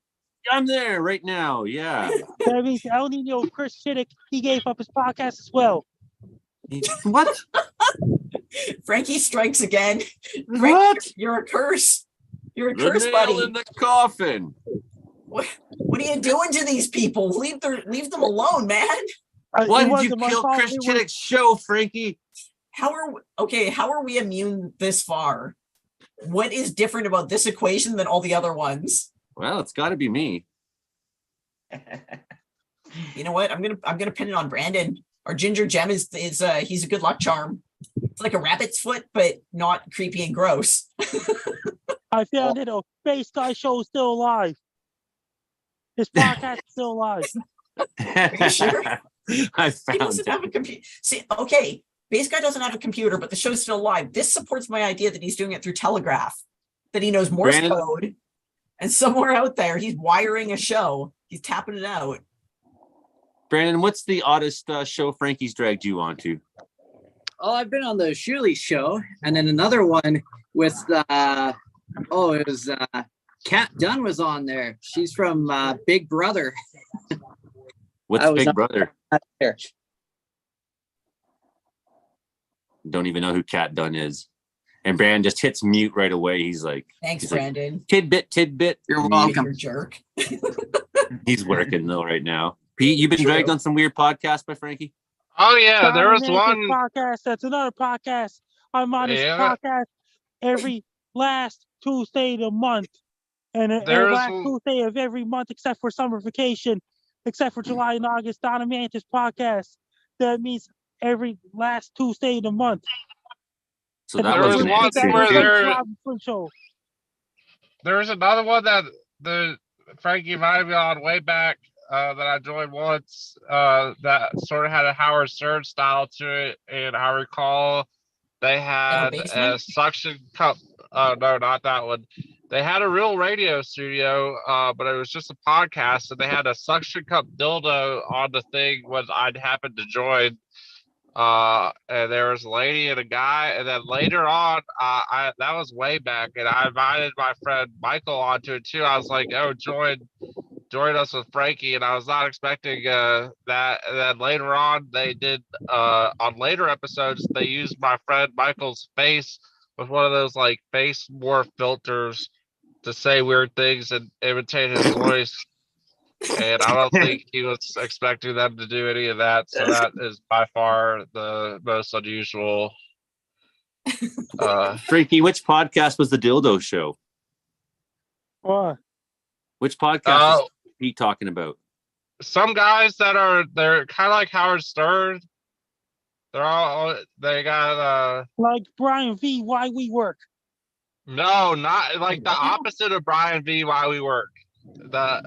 I'm there right now. Yeah. That means El Nino Chris Chittick, he gave up his podcast as well. What? Frankie strikes again. What? You're a curse. You're a The curse, nail buddy. in the coffin. What are you doing to these people? Leave them alone, man. Why It did you wasn't my kill fault, Chris it was- Chittick's show, Frankie? How are we immune this far? What is different about this equation than all the other ones? Well, it's got to be me. You know what? I'm gonna pin it on Brandon. Our ginger gem is he's a good luck charm. It's like a rabbit's foot, but not creepy and gross. I found it. A Space Guy show is still alive. His podcast is still alive. Are you sure? I He found doesn't it. have a computer. See, okay, Base Guy doesn't have a computer, but the show's still live. This supports my idea that he's doing it through Telegraph, that he knows Morse Brandon- code, and somewhere out there he's wiring a show. He's tapping it out. Brandon, what's the oddest show Frankie's dragged you onto? Oh, I've been on the Shuley show, and then another one with it was Kat Dunn was on there. She's from Big Brother. What's I was Big not- Brother? There. Don't even know who Kat Dunn is. And Brandon just hits mute right away. He's like, Thanks, he's like, Brandon. tidbit. You're You're a jerk. He's working though right now. Pete, you've been True. dragged on some weird podcasts by Frankie? Oh yeah, there was Dominated one. podcast. That's another podcast. I'm on this Yeah. podcast every last Tuesday of the month, and every There's last one- Tuesday of every month except for summer vacation, except for July and August. Donna Mantis podcast. That means every last Tuesday of the month. So that There was wasn't one answered. where That's there- Rob and Slim show. There was another one that the Frankie invited me on way back that I joined once that sort of had a Howard Stern style to it, and I recall they had a Basement? suction cup. Oh no, not that one. They had a real radio studio, but it was just a podcast, and they had a suction cup dildo on the thing when I'd happened to join. And there was a lady and a guy, and then later on, that was way back, and I invited my friend Michael onto it too. I was like, "Oh, join us with Frankie," and I was not expecting that. And then later on, they did on later episodes, they used my friend Michael's face with one of those like face morph filters to say weird things and imitate his voice. And I don't think he was expecting them to do any of that. So that is by far the most unusual. Frankie, which podcast was the dildo show? What? Which podcast Oh. is Pete talking about? some guys they're kind of like Howard Stern. They got Like Brian V. Why We Work. no, not like the opposite of Brian V. Why We Work. The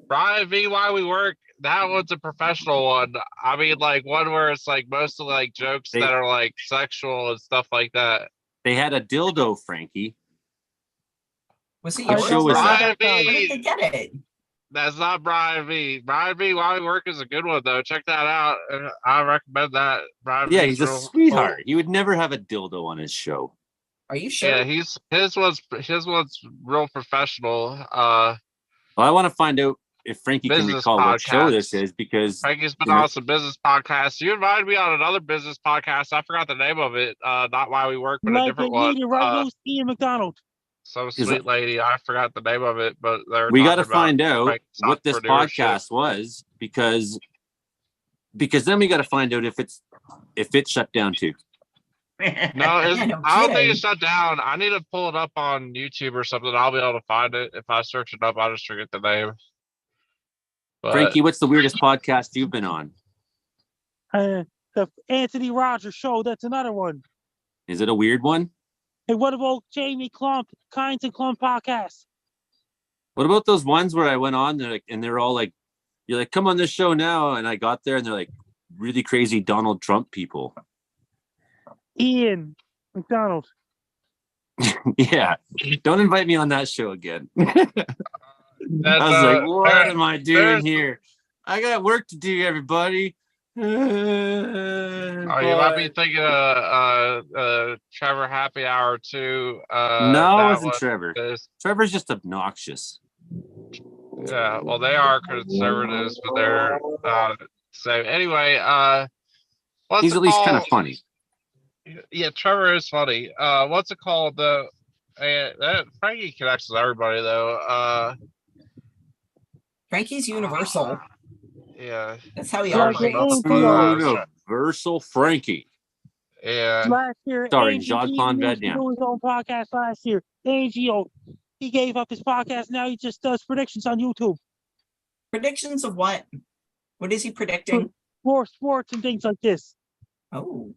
Brian V. Why We Work, that one's a professional one. I mean, like one where it's like mostly like jokes They- that are like sexual and stuff like that. They had a dildo, Frankie. Was it I yours? show was don't that? know Brian Where did they V. get it? That's not Brian V. Brian V. Why We Work is a good one though. Check that out. I recommend that. Brian Yeah, V's he's a real- sweetheart. He would never have a dildo on his show. Are you sure? Yeah, his one's real professional. Well, I want to find out if Frankie can Business recall what show podcast. this is because Frankie's been you know- on some business podcasts. You invited me on another business podcast. I forgot the name of it. Not Why We Work, but a Like different the one. leader, right? Ian McDonald. Some Is sweet it- lady. I forgot the name of it, but they're we got to talking about find out Frankie's what this entrepreneurship. podcast was because then we got to find out if it's shut down too. No, No I don't think kidding. it's shut down. I need to pull it up on YouTube or something. I'll be able to find it. If I search it up, I'll just forget the name. But Frankie, what's the weirdest podcast you've been on? The Anthony Rogers Show. That's another one. Is it a weird one? And what about Jamie Clump, Kinds and Clump podcast? What about those ones where I went on and they're all like, you're like, come on this show now, and I got there and they're like really crazy Donald Trump people. Ian McDonald. Yeah, don't invite me on that show again. that's, I was like, what there- am I doing here? I got work to do, everybody. Oh, you might be thinking Trevor Happy Hour too. No, that it wasn't one Trevor. is- Trevor's just obnoxious. Yeah, well, they are conservatives, but they're so anyway. What's He's it at least kind of called? funny. Yeah, Trevor is funny. What's it called? Frankie connects with everybody though. Frankie's universal. Yeah, That's how he Like operates. the NPR. Universal Frankie. yeah. Last year, Starring Angie Jean-Claude used to Van Damme. do his own podcast last year. Angio, he gave up his podcast. Now he just does predictions on YouTube Predictions of what? What is he predicting? for sports and things like this. Oh,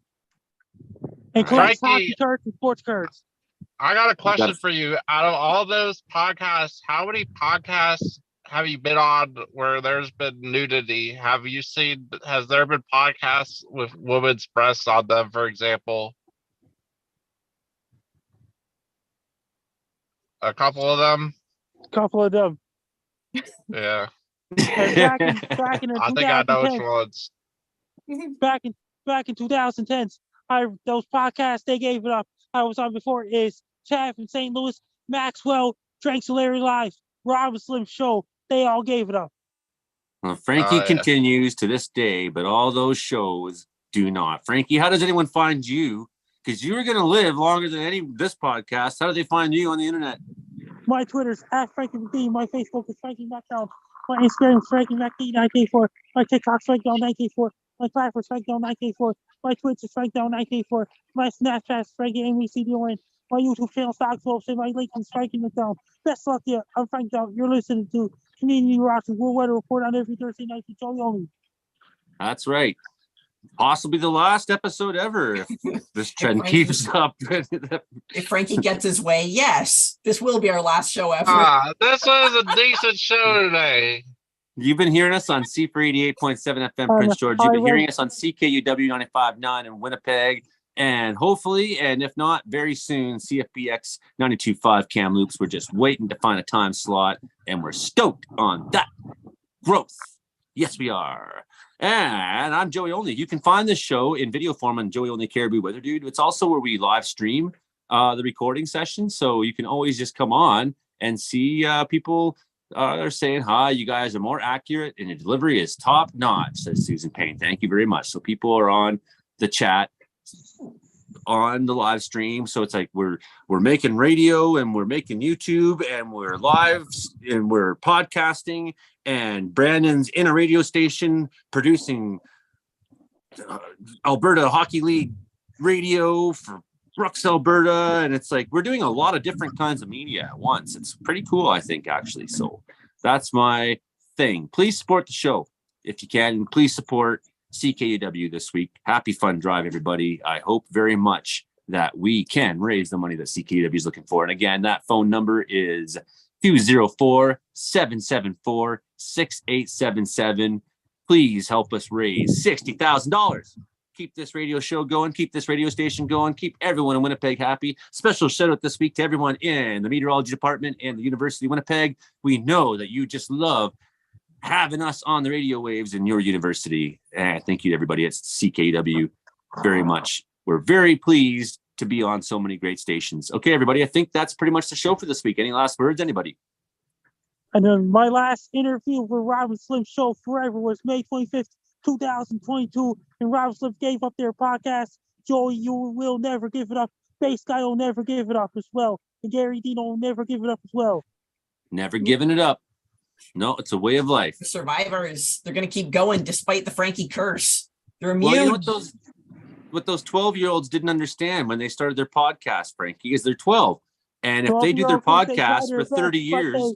And collects Frankie- hockey cards and sports cards. I got a question That's- for you. Out of all those podcasts, how many podcasts have you been on where there's been nudity? Has there been podcasts with women's breasts on them, for example? A couple of them? Couple of them. Yeah. And back in the I think I know which 2010s, ones. back in 2010s, those podcasts they gave it up. I was on before is Chad from St. Louis, Maxwell, Drinks and Larry Live, Rob and Slim Show. They all gave it up. Well, Frankie Oh, yeah. continues to this day, but all those shows do not. Frankie, how does anyone find you? Because you were going to live longer than this podcast. How do they find you on the internet? My Twitter's at Frankie McD. My Facebook is Frankie McDonald. My Instagram is Frankie McD9K4. My TikTok's FrankDown9K4. My platform's FrankDown9K4. My Twitch is FrankDown9K4. My Snapchat's Frankie MCDON. My YouTube channel, Stock Slopes, and my link is Frankie McDonald. Best luck to you. I'm Frank Down. You're listening to Community Rocks World Weather Report on every Thursday night with Joey Omi. That's right. Possibly the last episode ever if this trend Frankie- keeps up. if Frankie gets his way, yes, this will be our last show ever. This was a decent show today. You've been hearing us on C for 88.7 FM Prince George. You've been hearing us on CKUW 95.9 in Winnipeg. And hopefully, and if not, very soon, CFBX 92.5 Kamloops. We're just waiting to find a time slot, and we're stoked on that growth. Yes, we are. And I'm Joey Only. You can find this show in video form on Joey Only Caribou Weather Dude. It's also where we live stream the recording session. So you can always just come on and see people are saying, hi, you guys are more accurate and your delivery is top notch, says Susan Payne. Thank you very much. So people are on the chat, on the live stream. So it's like we're making radio and we're making YouTube and we're live and we're podcasting, and Brandon's in a radio station producing Alberta Hockey League radio for Brooks, Alberta. And it's like we're doing a lot of different kinds of media at once. It's pretty cool, I think, actually. So that's my thing. Please support the show if you can. And please support CKUW this week. Happy fun drive, everybody. I hope very much that we can raise the money that CKUW is looking for. And again, that phone number is 204-774-6877. Please help us raise $60,000. Keep this radio show going. Keep this radio station going. Keep everyone in Winnipeg happy. Special shout out this week to everyone in the Meteorology Department and the University of Winnipeg. We know that you just love having us on the radio waves in your university. And thank you to everybody at CKW very much. We're very pleased to be on so many great stations. Okay, everybody, I think that's pretty much the show for this week. Any last words, anybody? And then my last interview for Rob and Slim Show Forever was May 25th, 2022. And Rob and Slim gave up their podcast. Joey, you will never give it up. Bass Guy will never give it up as well. And Gary Dino will never give it up as well. Never giving it up. No, it's a way of life. The survivors, they're going to keep going despite the Frankie curse. They're immune. Well, you know what those 12-year-olds didn't understand when they started their podcast, Frankie, is they're 12. And if they do their podcast for 30 years...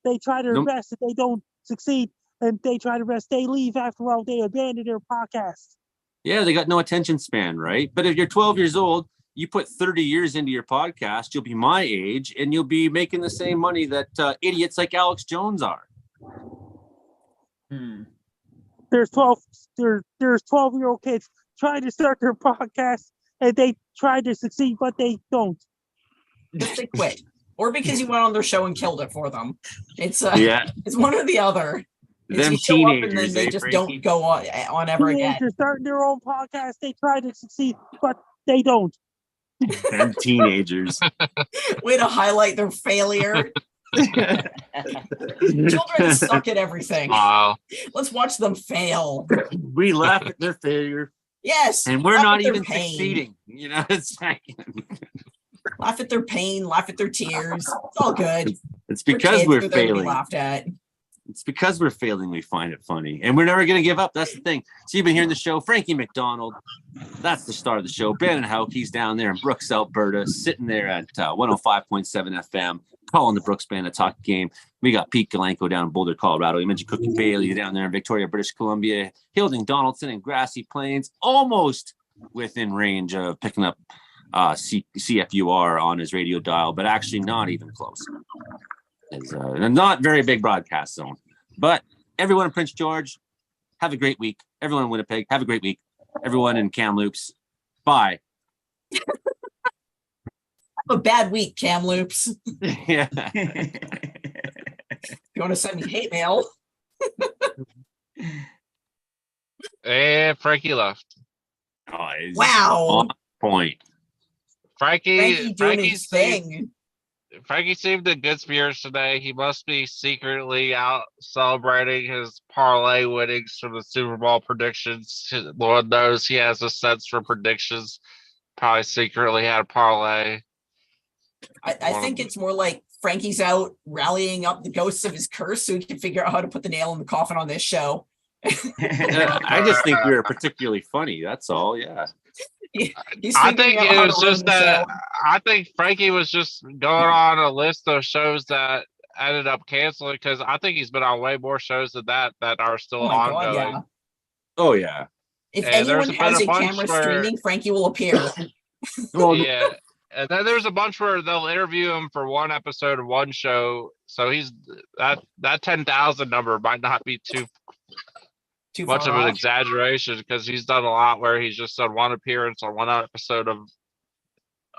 They try their best. If they don't succeed and they try their best, they leave after all. They abandon their podcast. Yeah, they got no attention span, right? But if you're 12 years old, you put 30 years into your podcast, you'll be my age, and you'll be making the same money that idiots like Alex Jones are. There's 12-year-old kids trying to start their podcast, and they try to succeed, but they don't. Just they quit. Or because you went on their show and killed it for them. It's it's one or the other. Them you show up and then teenagers, they just don't go on ever again. They're starting their own podcast. They try to succeed, but they don't. Them teenagers. Way to highlight their failure. Children suck at everything. Wow. Let's watch them fail. We laugh at their failure. Yes. And we're laugh not at their even pain. succeeding. You know, it's like... Laugh at their pain, laugh at their tears. It's all good. It's because we're They're there to be failing. laughed at. It's because we're failing we find it funny. And we're never going to give up. That's the thing. So you've been hearing the show. Frankie McDonald, that's the star of the show. Bannon Houck, he's down there in Brooks, Alberta, sitting there at 105.7 FM, calling the Brooks Bandits hockey game. We got Pete Galanko down in Boulder, Colorado. You mentioned Cookie Bailey down there in Victoria, British Columbia. Hilding Donaldson in Grassy Plains, almost within range of picking up CFUR on his radio dial, but actually not even close. It's a not very big broadcast zone. But everyone in Prince George, have a great week. Everyone in Winnipeg, have a great week. Everyone in Kamloops, bye. Have a bad week, Kamloops. Yeah. You want to send me hate mail? And Frankie left. Oh, Wow. On point. Frankie doing his thing. Frankie seemed in good spirits today. He must be secretly out celebrating his parlay winnings from the Super Bowl predictions. Lord knows he has a sense for predictions. Probably secretly had a parlay. I think it's more like Frankie's out rallying up the ghosts of his curse so he can figure out how to put the nail in the coffin on this show. I just think we were particularly funny. That's all. Yeah. I think it was just that. I think Frankie was just going on a list of shows that ended up canceling because I think he's been on way more shows than that are still ongoing. God, yeah. Oh yeah. If And anyone there's has been a a bunch camera where- streaming, Frankie will appear. Well, Yeah. And then there's a bunch where they'll interview him for one episode of one show. So he's that 10,000 number might not be too much of far an off. exaggeration because he's done a lot where he's just done one appearance on one episode of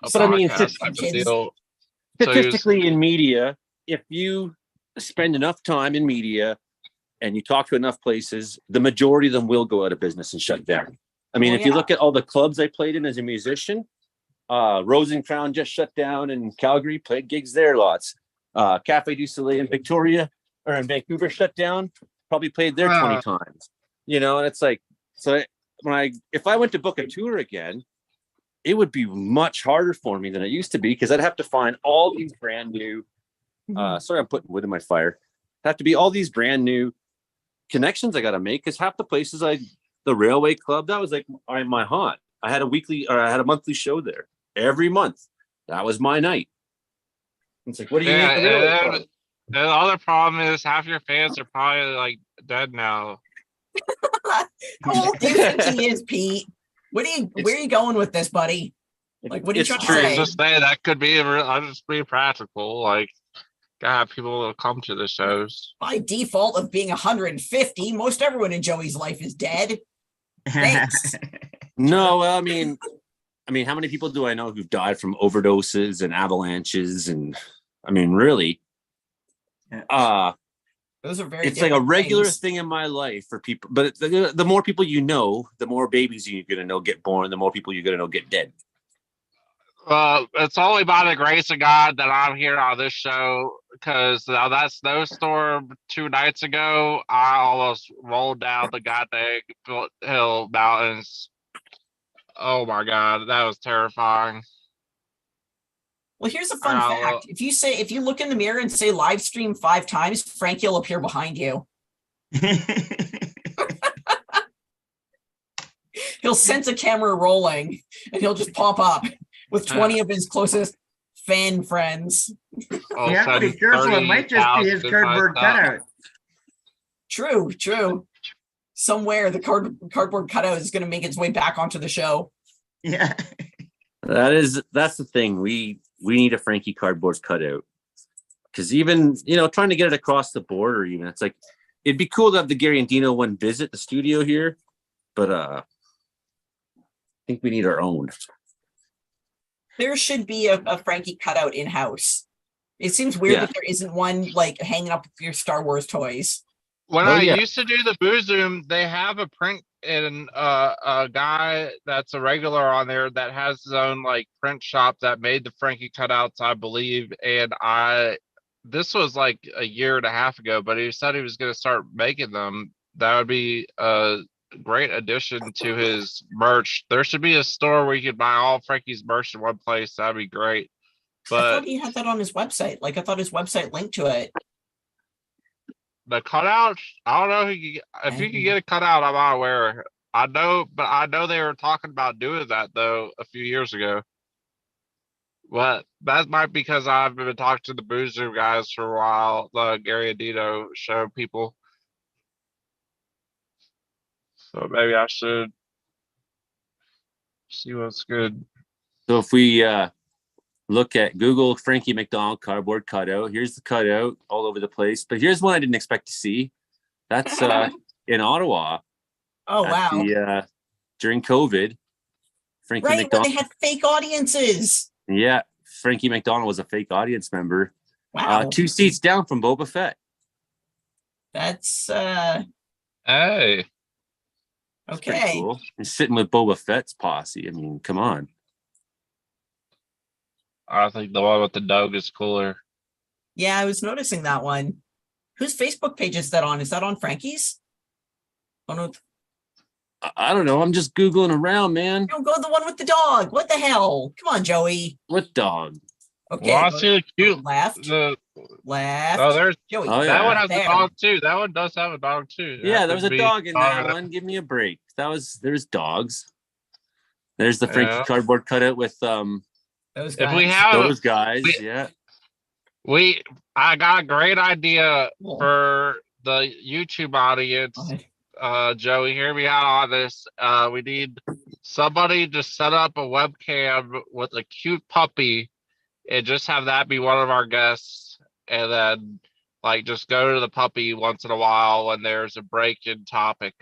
a But I mean, podcast type of deal. So he was- statistically in media, if you spend enough time in media and you talk to enough places, the majority of them will go out of business and shut down. I mean, Well, if you yeah. look at all the clubs I played in as a musician, Rose and Crown just shut down in Calgary, played gigs there lots. Cafe du Soleil in Victoria or in Vancouver shut down, probably played there 20 times. You know, and it's like, so if I went to book a tour again, it would be much harder for me than it used to be because I'd have to find all these brand new, sorry, I'm putting wood in my fire. Have to be all these brand new connections I got to make because half the places the Railway Club, that was like my haunt. I had a monthly show there every month. That was my night. It's like, what do you Yeah, need? The Railway and Club? The other problem is half your fans are probably like dead now. How old do you think he is, Pete? Where are you going with this, buddy? Like, what are you It's trying to true. say? Just saying that could be. I'm just being practical. Like, gotta have people to come to the shows. By default of being 150, most everyone in Joey's life is dead. Thanks. No, well, I mean, how many people do I know who've died from overdoses and avalanches? And I mean, really, Those are very. it's like a regular things. thing in my life for people. But the more people you know, the more babies you're gonna know get born. The more people you're gonna know get dead. It's only by the grace of God that I'm here on this show, because that snowstorm 2 nights ago, I almost rolled down the goddamn hill mountains. Oh my God, that was terrifying. Well, here's a fun fact. If you look in the mirror and say live stream 5 times, Frankie will appear behind you. He'll sense a camera rolling and he'll just pop up with 20 of his closest fan friends. All You of a have to be sudden, careful. It might just be his 30,000 cardboard times up. cutout. True. Somewhere the cardboard cutout is going to make its way back onto the show. Yeah. That's the thing. We need a Frankie cardboard cutout, because even trying to get it across the border, even it's like it'd be cool to have the Gary and Dino one visit the studio here, but I think we need our own. There should be a Frankie cutout in house. It seems weird that there isn't one like hanging up with your Star Wars toys. When I used to do the Boo Zoom, they have a print and a guy that's a regular on there that has his own like print shop that made the Frankie cutouts, I believe. And this was like a year and a half ago, but he said he was going to start making them. That would be a great addition to his merch. There should be a store where you could buy all Frankie's merch in one place. That'd be great. I But thought he had that on his website. Like I thought his website linked to it. the cutout, I don't know if you can get a cutout. I'm not aware. I know they were talking about doing that though a few years ago. But that might be because I've been talking to the Boo Zoom guys for a while, the Gary and Dino show people. So maybe I should see what's good. So if we look at Google Frankie McDonald cardboard cutout, here's the cutout all over the place. But here's one I didn't expect to see. That's in Ottawa. Oh wow! During COVID, Frankie Right, McDonald. when they had fake audiences. Yeah, Frankie McDonald was a fake audience member. Wow. 2 seats down from Boba Fett. That's Hey. That's pretty okay. cool. He's sitting with Boba Fett's posse. I mean, come on. I think the one with the dog is cooler. Yeah, I was noticing that one. Whose Facebook page is that on? Is that on Frankie's? Oh no. I don't know. I'm just Googling around, man. Don't go to the one with the dog. What the hell? Come on, Joey. What dog? Okay. Well, I see the cute left. Left. Oh, there's Joey. Oh, yeah. that one has there. a dog too. That one does have a dog too. Yeah, there was a Could be dog in that dog. one. Give me a break. There's dogs. There's the Frankie Yeah. cardboard cutout with Those If guys. we have those guys. we- Yeah. I got a great idea for the YouTube audience. Joey, hear me out on this. We need somebody to set up a webcam with a cute puppy and just have that be one of our guests, and then like just go to the puppy once in a while when there's a break in topic.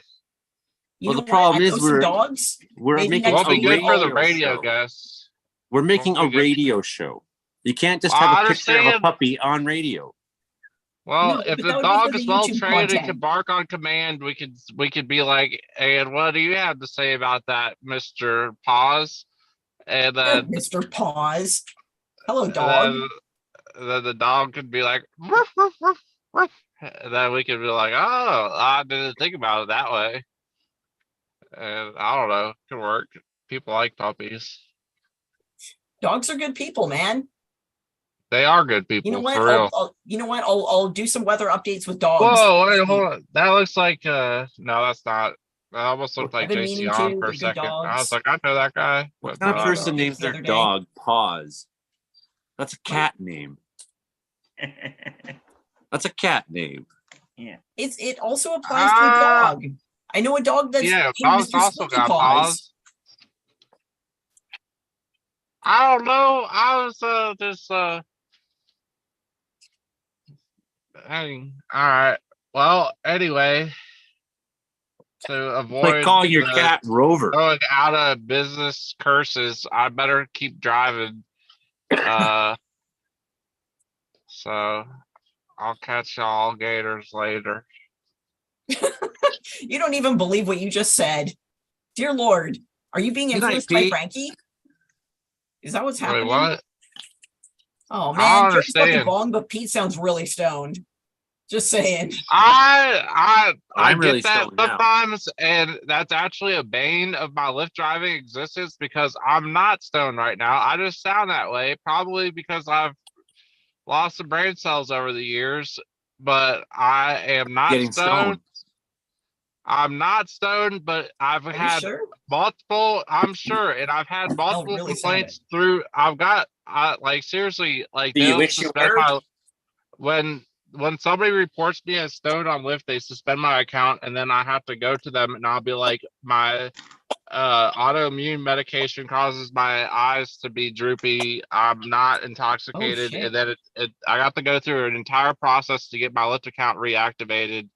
Well, the problem is dogs. we're Maybe making Won't a be good for the radio radio show. guests. We're making a Won't be good. radio show. You can't just I have a picture of a understand. puppy on radio. Well, No, if but that the would be dog for is the well YouTube trained and content. can bark on command, we could be like, and what do you have to say about that, Mr. Paws? And then Mr. Paws. Hello, dog. then the dog could be like, "Ruff, ruff, ruff, ruff." And then we could be like, oh, I didn't think about it that way. And I don't know, it could work. People like puppies. Dogs are good people, man. They are good people, You know what? for real. I'll do some weather updates with dogs. Whoa, wait, hold on. That looks like no, that's not. That almost looked like I've been JC meaning on to. for a They're good second. I dogs. was like, I know that guy. What But kind of no, person no. names The their other day. dog Paws? That's a cat name. That's a cat name. It also applies to a dog. I know a dog that's Yeah, named dogs Mr. also Squeaky got Paws. paws. I don't know. I was just hang. All right. Well, anyway, to Like avoid calling your the cat Rover. going out of business curses, I better keep driving. So I'll catch y'all gators later. You don't even believe what you just said. Dear Lord, are you being Good night, influenced by Pete. Frankie? Is that what's Wait, happening? what? Oh I man, don't Joe's got the understand. bong, but Pete sounds really stoned. Just saying. I I'm get really that stoned now. sometimes, and that's actually a bane of my Lyft driving existence because I'm not stoned right now. I just sound that way, probably because I've lost some brain cells over the years, but I am not Getting stoned. stoned. I'm not stoned, but I've Are you had sure? multiple, I'm sure, and I've had multiple really sound complaints through. I've got, like, seriously, like, Do you they'll wish you suspend were? my, when somebody reports me as stoned on Lyft, they suspend my account, and then I have to go to them, and I'll be like, my autoimmune medication causes my eyes to be droopy. I'm not intoxicated, shit. and then I got to go through an entire process to get my Lyft account reactivated.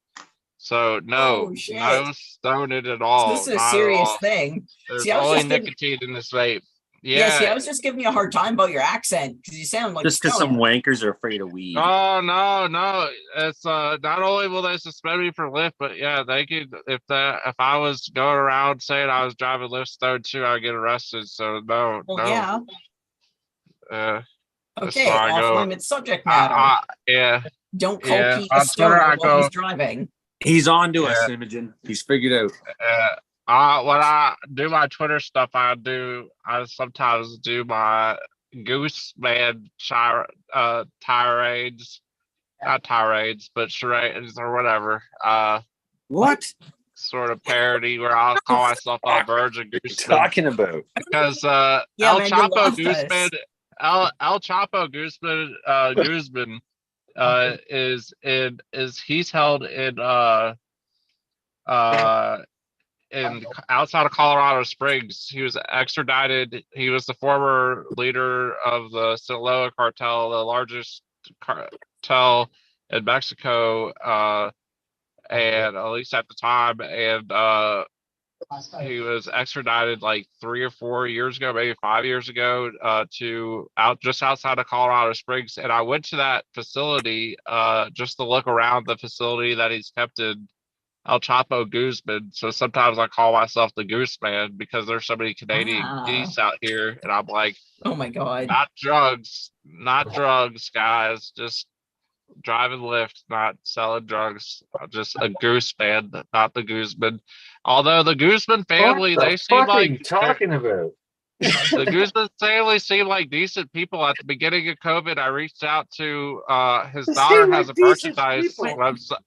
So no, Oh, shit. no stoned at So all. this is a Not at serious all. thing. There's See, I was only just giving, nicotine in this vape. yeah, see, Yeah. I was just giving you a hard time about your accent because you sound like Just because stoned. some wankers are afraid of weed. Oh no. It's not only will they suspend me for Lyft, but yeah, they could if I was going around saying I was driving Lyft stoned too, I'd get arrested. So no, Well, no. yeah. That's Okay, why I off go. limit subject matter. Yeah. Don't call Yeah. Pete a On Twitter, stoner I while go. he's driving. He's on to us, Yeah. Imogen. He's figured out. When I do my Twitter stuff, I sometimes do my Goose Man tirades, not tirades, but charades or whatever. What? Sort of parody where I'll call myself a Virgin What are you Gooseman talking about? because Yeah, El man, you Chapo lost Gooseman, us. El Chapo Guzman is he's held in outside of Colorado Springs. He was extradited. He was the former leader of the Sinaloa cartel, the largest cartel in Mexico, and at least at the time. And he was extradited like 3 or 4 years ago, maybe 5 years ago, to just outside of Colorado Springs. And I went to that facility just to look around the facility that he's kept in, El Chapo Guzman. So sometimes I call myself the Goose Man because there's so many Canadian geese out here, and I'm like, oh my god, not drugs, guys, just driving Lyft, not selling drugs. I'm just a Goose Man, not the Guzman. Although the Guzman family, they seem like talking about. the Guzman family seem like decent people. At the beginning of COVID, I reached out to his daughter has a merchandise website.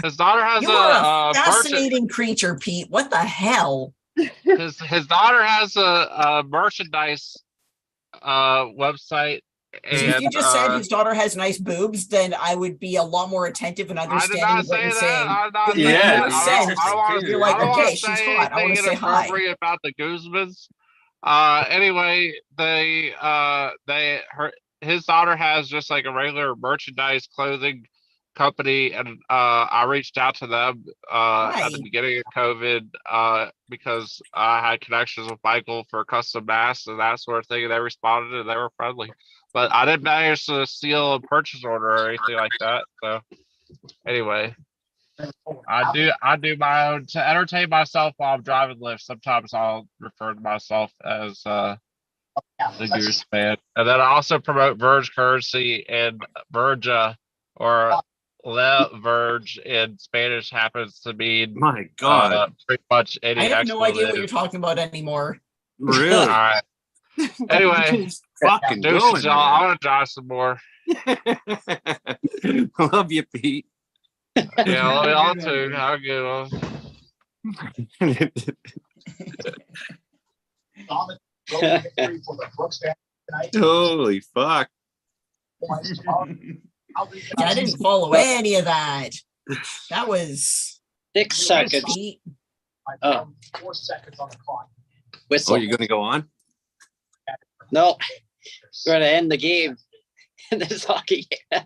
His daughter has you are a merchant. fascinating creature, Pete. What the hell? His daughter has a merchandise website. If And you just said his daughter has nice boobs, then I would be a lot more attentive and I did understanding not of what say you're that. saying. I'm not But you saying Yeah, that. make I sense. don't You're like, I don't okay, want to she's say hot. I want to anything say hi. inappropriate about the Guzmans. Anyway, his daughter has just like a regular merchandise clothing company, and I reached out to them at the beginning of COVID because I had connections with Michael for custom masks and that sort of thing, and they responded and they were friendly. But I didn't manage to steal a purchase order or anything like that. So anyway, I do my own to entertain myself while I'm driving Lyft. Sometimes I'll refer to myself as the Goose Man, and then I also promote Verge currency and Verja, or Le Verge in Spanish happens to mean My God, pretty much any I have no idea what expletive. you're talking about anymore. really? All right. Anyway, Fucking deuces, going, y'all. I man. want to drive some more. Love you, Pete. Yeah, love y'all too. Have a good one. Holy fuck. I didn't follow any of that. That was 6 seconds. Pete. Oh. 4 seconds on the clock. Whistle. Oh, you're gonna go on? No, we're gonna end the game in this hockey game.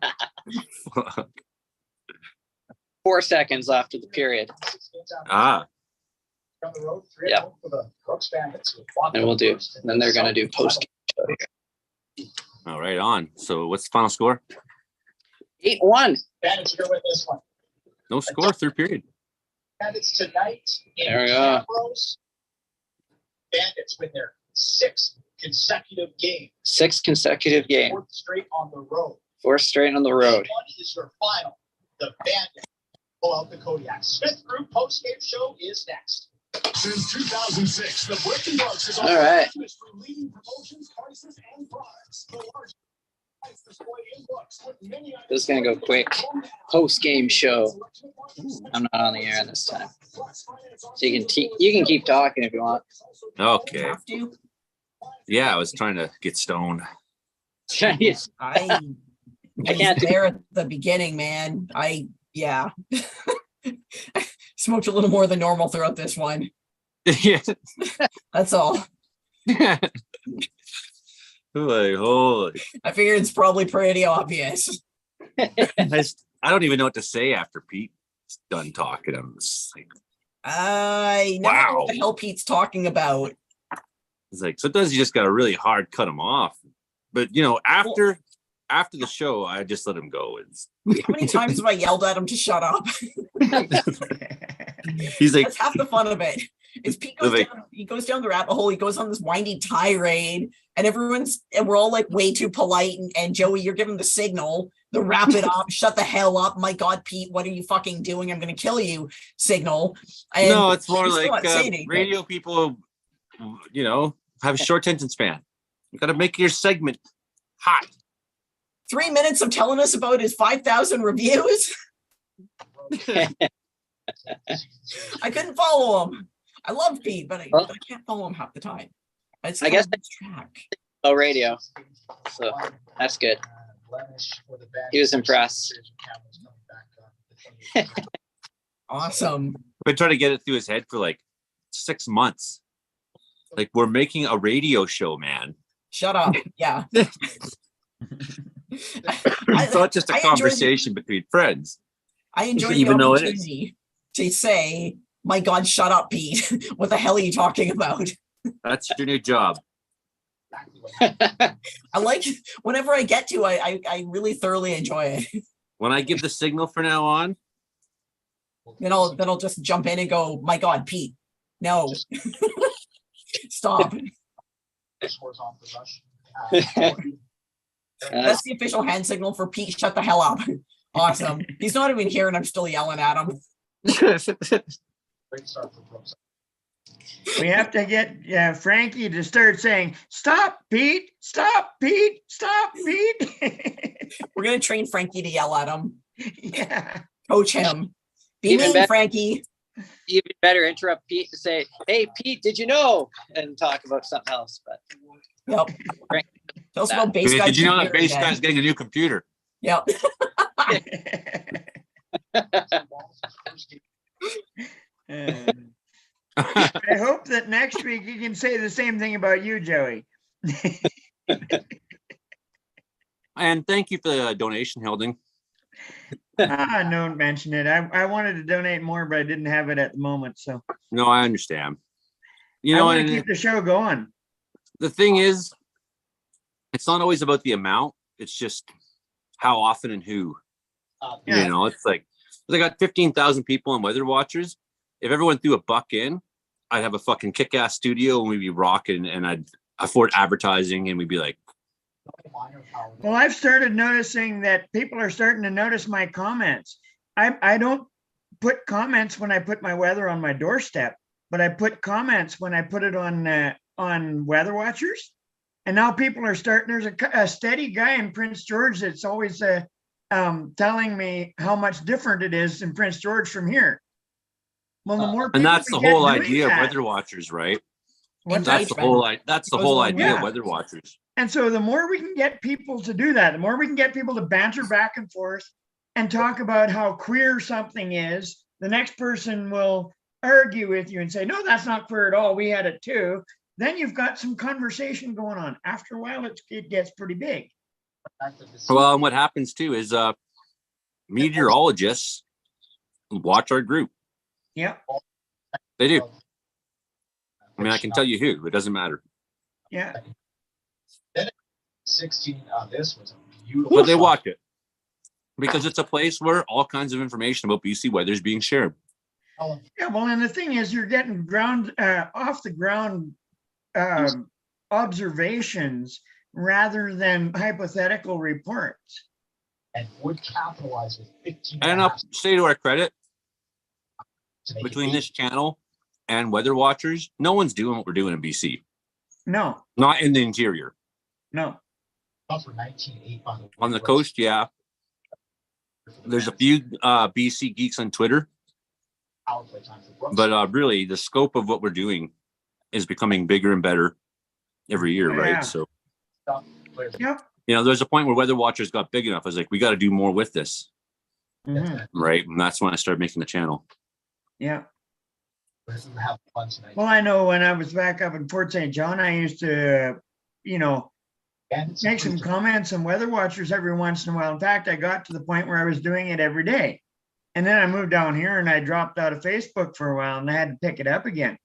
4 seconds after the period. Ah, On the road, Yeah. 3-0 for the Brooks Bandits. And we'll do. Then they're gonna do post. all right, on. So what's the final score? 8-1. Bandits go with this one. No score, third period. Bandits tonight in There we go. Camrose. Bandits win their 6th consecutive game. 6 consecutive games. 4th straight on the road. 4 straight on the road. One is your final. The Bandits pull out the Kodiak. Smith Group post-game show is next. Since 2006, the Breaking Bucks has All right. for leading promotions, prices, and products. The largest price display in books with many This is gonna go quick. Post-game show. I'm not on the air this time, so you can keep talking if you want. Okay. Have to. Yeah, I was trying to get stoned. Yes. I was can't do- there at the beginning, man. Yeah. Smoked a little more than normal throughout this one. Yeah. That's all. Like, holy. I figure it's probably pretty obvious. I don't even know what to say after Pete's done talking. I'm just like, I know Wow. what the hell Pete's talking about. it's like sometimes you just got to really hard cut him off. But after the show, I just let him go. How many times have I yelled at him to shut up? He's like, That's half the fun of it. Is Pete goes Like- down, he goes down the rabbit hole, he goes on this windy tirade, and we're all like way too polite, and Joey, you're giving the signal, the wrap it up, shut the hell up, my God, Pete, what are you fucking doing? I'm gonna kill you signal. And no, it's more he's still like not saying anything. radio people, have a short attention span. You got to make your segment hot. 3 minutes of telling us about his 5,000 reviews. I couldn't follow him. I love Pete, but I can't follow him half the time. I guess track. Oh, radio. So that's good. He was impressed. Awesome. I've been trying to get it through his head for like 6 months. Like, we're making a radio show, man. Shut up. Yeah. It's not just a conversation between friends. I enjoy didn't the even know it is. opportunity to say, my God, shut up, Pete. What the hell are you talking about? That's your new job. I like whenever I get to, I really thoroughly enjoy it. When I give the signal from now on, Then I'll just jump in and go, my God, Pete, no. Stop. That's the official hand signal for Pete. Shut the hell up. Awesome. He's not even here and I'm still yelling at him. We have to get Frankie to start saying, stop, Pete, stop, Pete, stop, Pete. We're going to train Frankie to yell at him. Yeah. Coach him. Be Even mean, better. Frankie. Even better, interrupt Pete to say, "Hey, Pete, did you know?" and talk about something else. But Yep. Tell us about base guy. did you know that computer base again. guy's getting a new computer? Yep. I hope that next week you can say the same thing about you, Joey. And thank you for the donation, Hilding. Don't mention it. I wanted to donate more, but I didn't have it at the moment. So No, I understand. You I know, want and to keep the show going. the thing is, it's not always about the amount. It's just how often and who. Yeah. You know, it's like I got 15,000 people on Weather Watchers. If everyone threw a buck in, I'd have a fucking kick-ass studio and we'd be rocking, and I'd afford advertising, and we'd be like, Well, I've started noticing that people are starting to notice my comments. I don't put comments when I put my weather on my doorstep, but I put comments when I put it on Weather Watchers. And now people are starting. There's a steady guy in Prince George that's always telling me how much different it is in Prince George from here. Well, the more and that's people the we get whole doing idea of that- Weather Watchers, right? What's That's that? the whole idea Yeah. of Weather Watchers. And so the more we can get people to do that, the more we can get people to banter back and forth and talk about how queer something is, the next person will argue with you and say, no, that's not queer at all. We had it too. Then you've got some conversation going on. After a while, it gets pretty big. Well, and what happens too is meteorologists watch our group. Yeah. They do. I mean, I can tell you who. It doesn't matter. Yeah. 16. This was a beautiful. But they watch it because it's a place where all kinds of information about BC weather is being shared. Yeah. Well, and the thing is, you're getting off the ground observations rather than hypothetical reports. And would capitalize with 15. And I'll say to our credit, between this channel and weather watchers, no one's doing what we're doing in BC. No. Not in the interior. No. For 19.8 by the way. On the coast, yeah. There's a few BC geeks on Twitter. But really, the scope of what we're doing is becoming bigger and better every year, right? Yeah. So, Yep. you know, there's a point where weather watchers got big enough. I was like, we got to do more with this, Mhm. right? And that's when I started making the channel. Yeah. Have fun tonight. Well, I know when I was back up in Fort St. John, I used to, make some comments on weather watchers every once in a while. In fact, I got to the point where I was doing it every day. And then I moved down here and I dropped out of Facebook for a while and I had to pick it up again.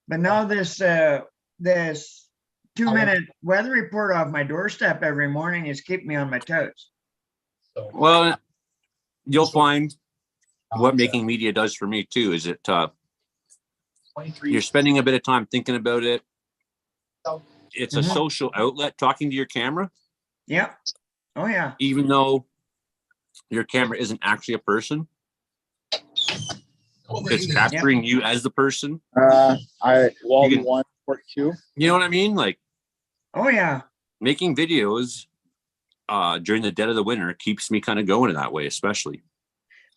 But now this 2-minute weather report off my doorstep every morning is keeping me on my toes. Well, you'll find what making media does for me too is it you're spending a bit of time thinking about it. It's a social outlet, talking to your camera. Yep. Oh yeah. Even though your camera isn't actually a person, it's capturing you as the person. Wally can- 142. You know what I mean? Like Oh yeah. making videos during the dead of the winter keeps me kind of going in that way, especially.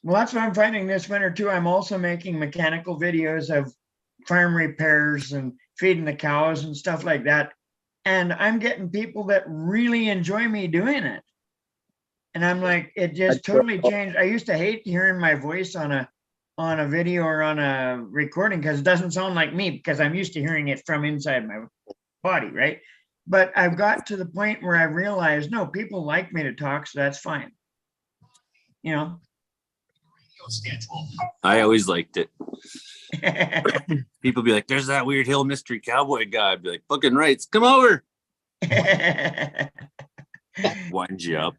Well, that's what I'm finding this winter too. I'm also making mechanical videos of farm repairs and feeding the cows and stuff like that. And I'm getting people that really enjoy me doing it. And I'm like, it just totally changed. I used to hate hearing my voice on a video or on a recording because it doesn't sound like me because I'm used to hearing it from inside my body, right? But I've got to the point where I realized, no, people like me to talk, so that's fine. You know? I always liked it. People be like, there's that weird hill mystery cowboy guy. I'd be like, fucking rights, come over. Wind you up.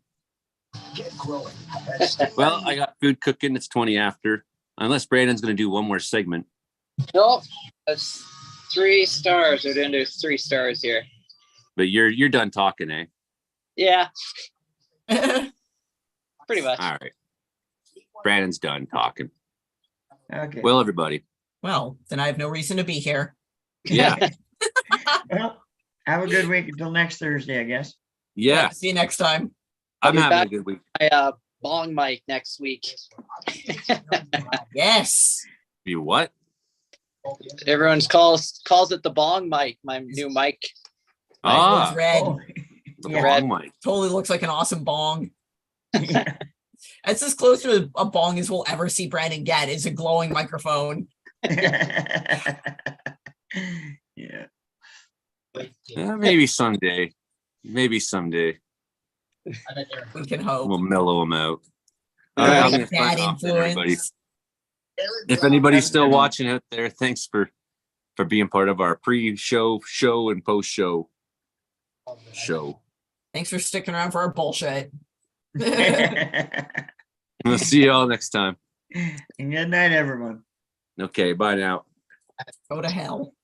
Well, I got food cooking. It's 20 after. Unless Brandon's going to do one more segment. Nope. That's 3 stars. We're doing 3 stars here. But you're done talking, eh? Yeah. Pretty much. All right. Brandon's done talking. Okay. Well, everybody. Well, then I have no reason to be here. Yeah. Well, have a good week until next Thursday, I guess. Yeah. See you next time. I'm be having back. a good week. My bong mic next week. Yes. You what? Everyone's calls it the bong mic, my new mic. Ah, It's red. Oh, the yeah. bong mic. Totally looks like an awesome bong. It's as close to a bong as we'll ever see Brandon get is a glowing microphone. Yeah. Yeah, maybe someday. Maybe someday We can hope. we'll mellow him out. All Yeah, right, I'm Like gonna bad sign off, everybody. influence. If anybody's still watching out there, thanks for being part of our pre-show, show, and post-show show. Thanks for sticking around for our bullshit. We'll see you all next time. Good night, everyone. Okay, bye now. Go to hell.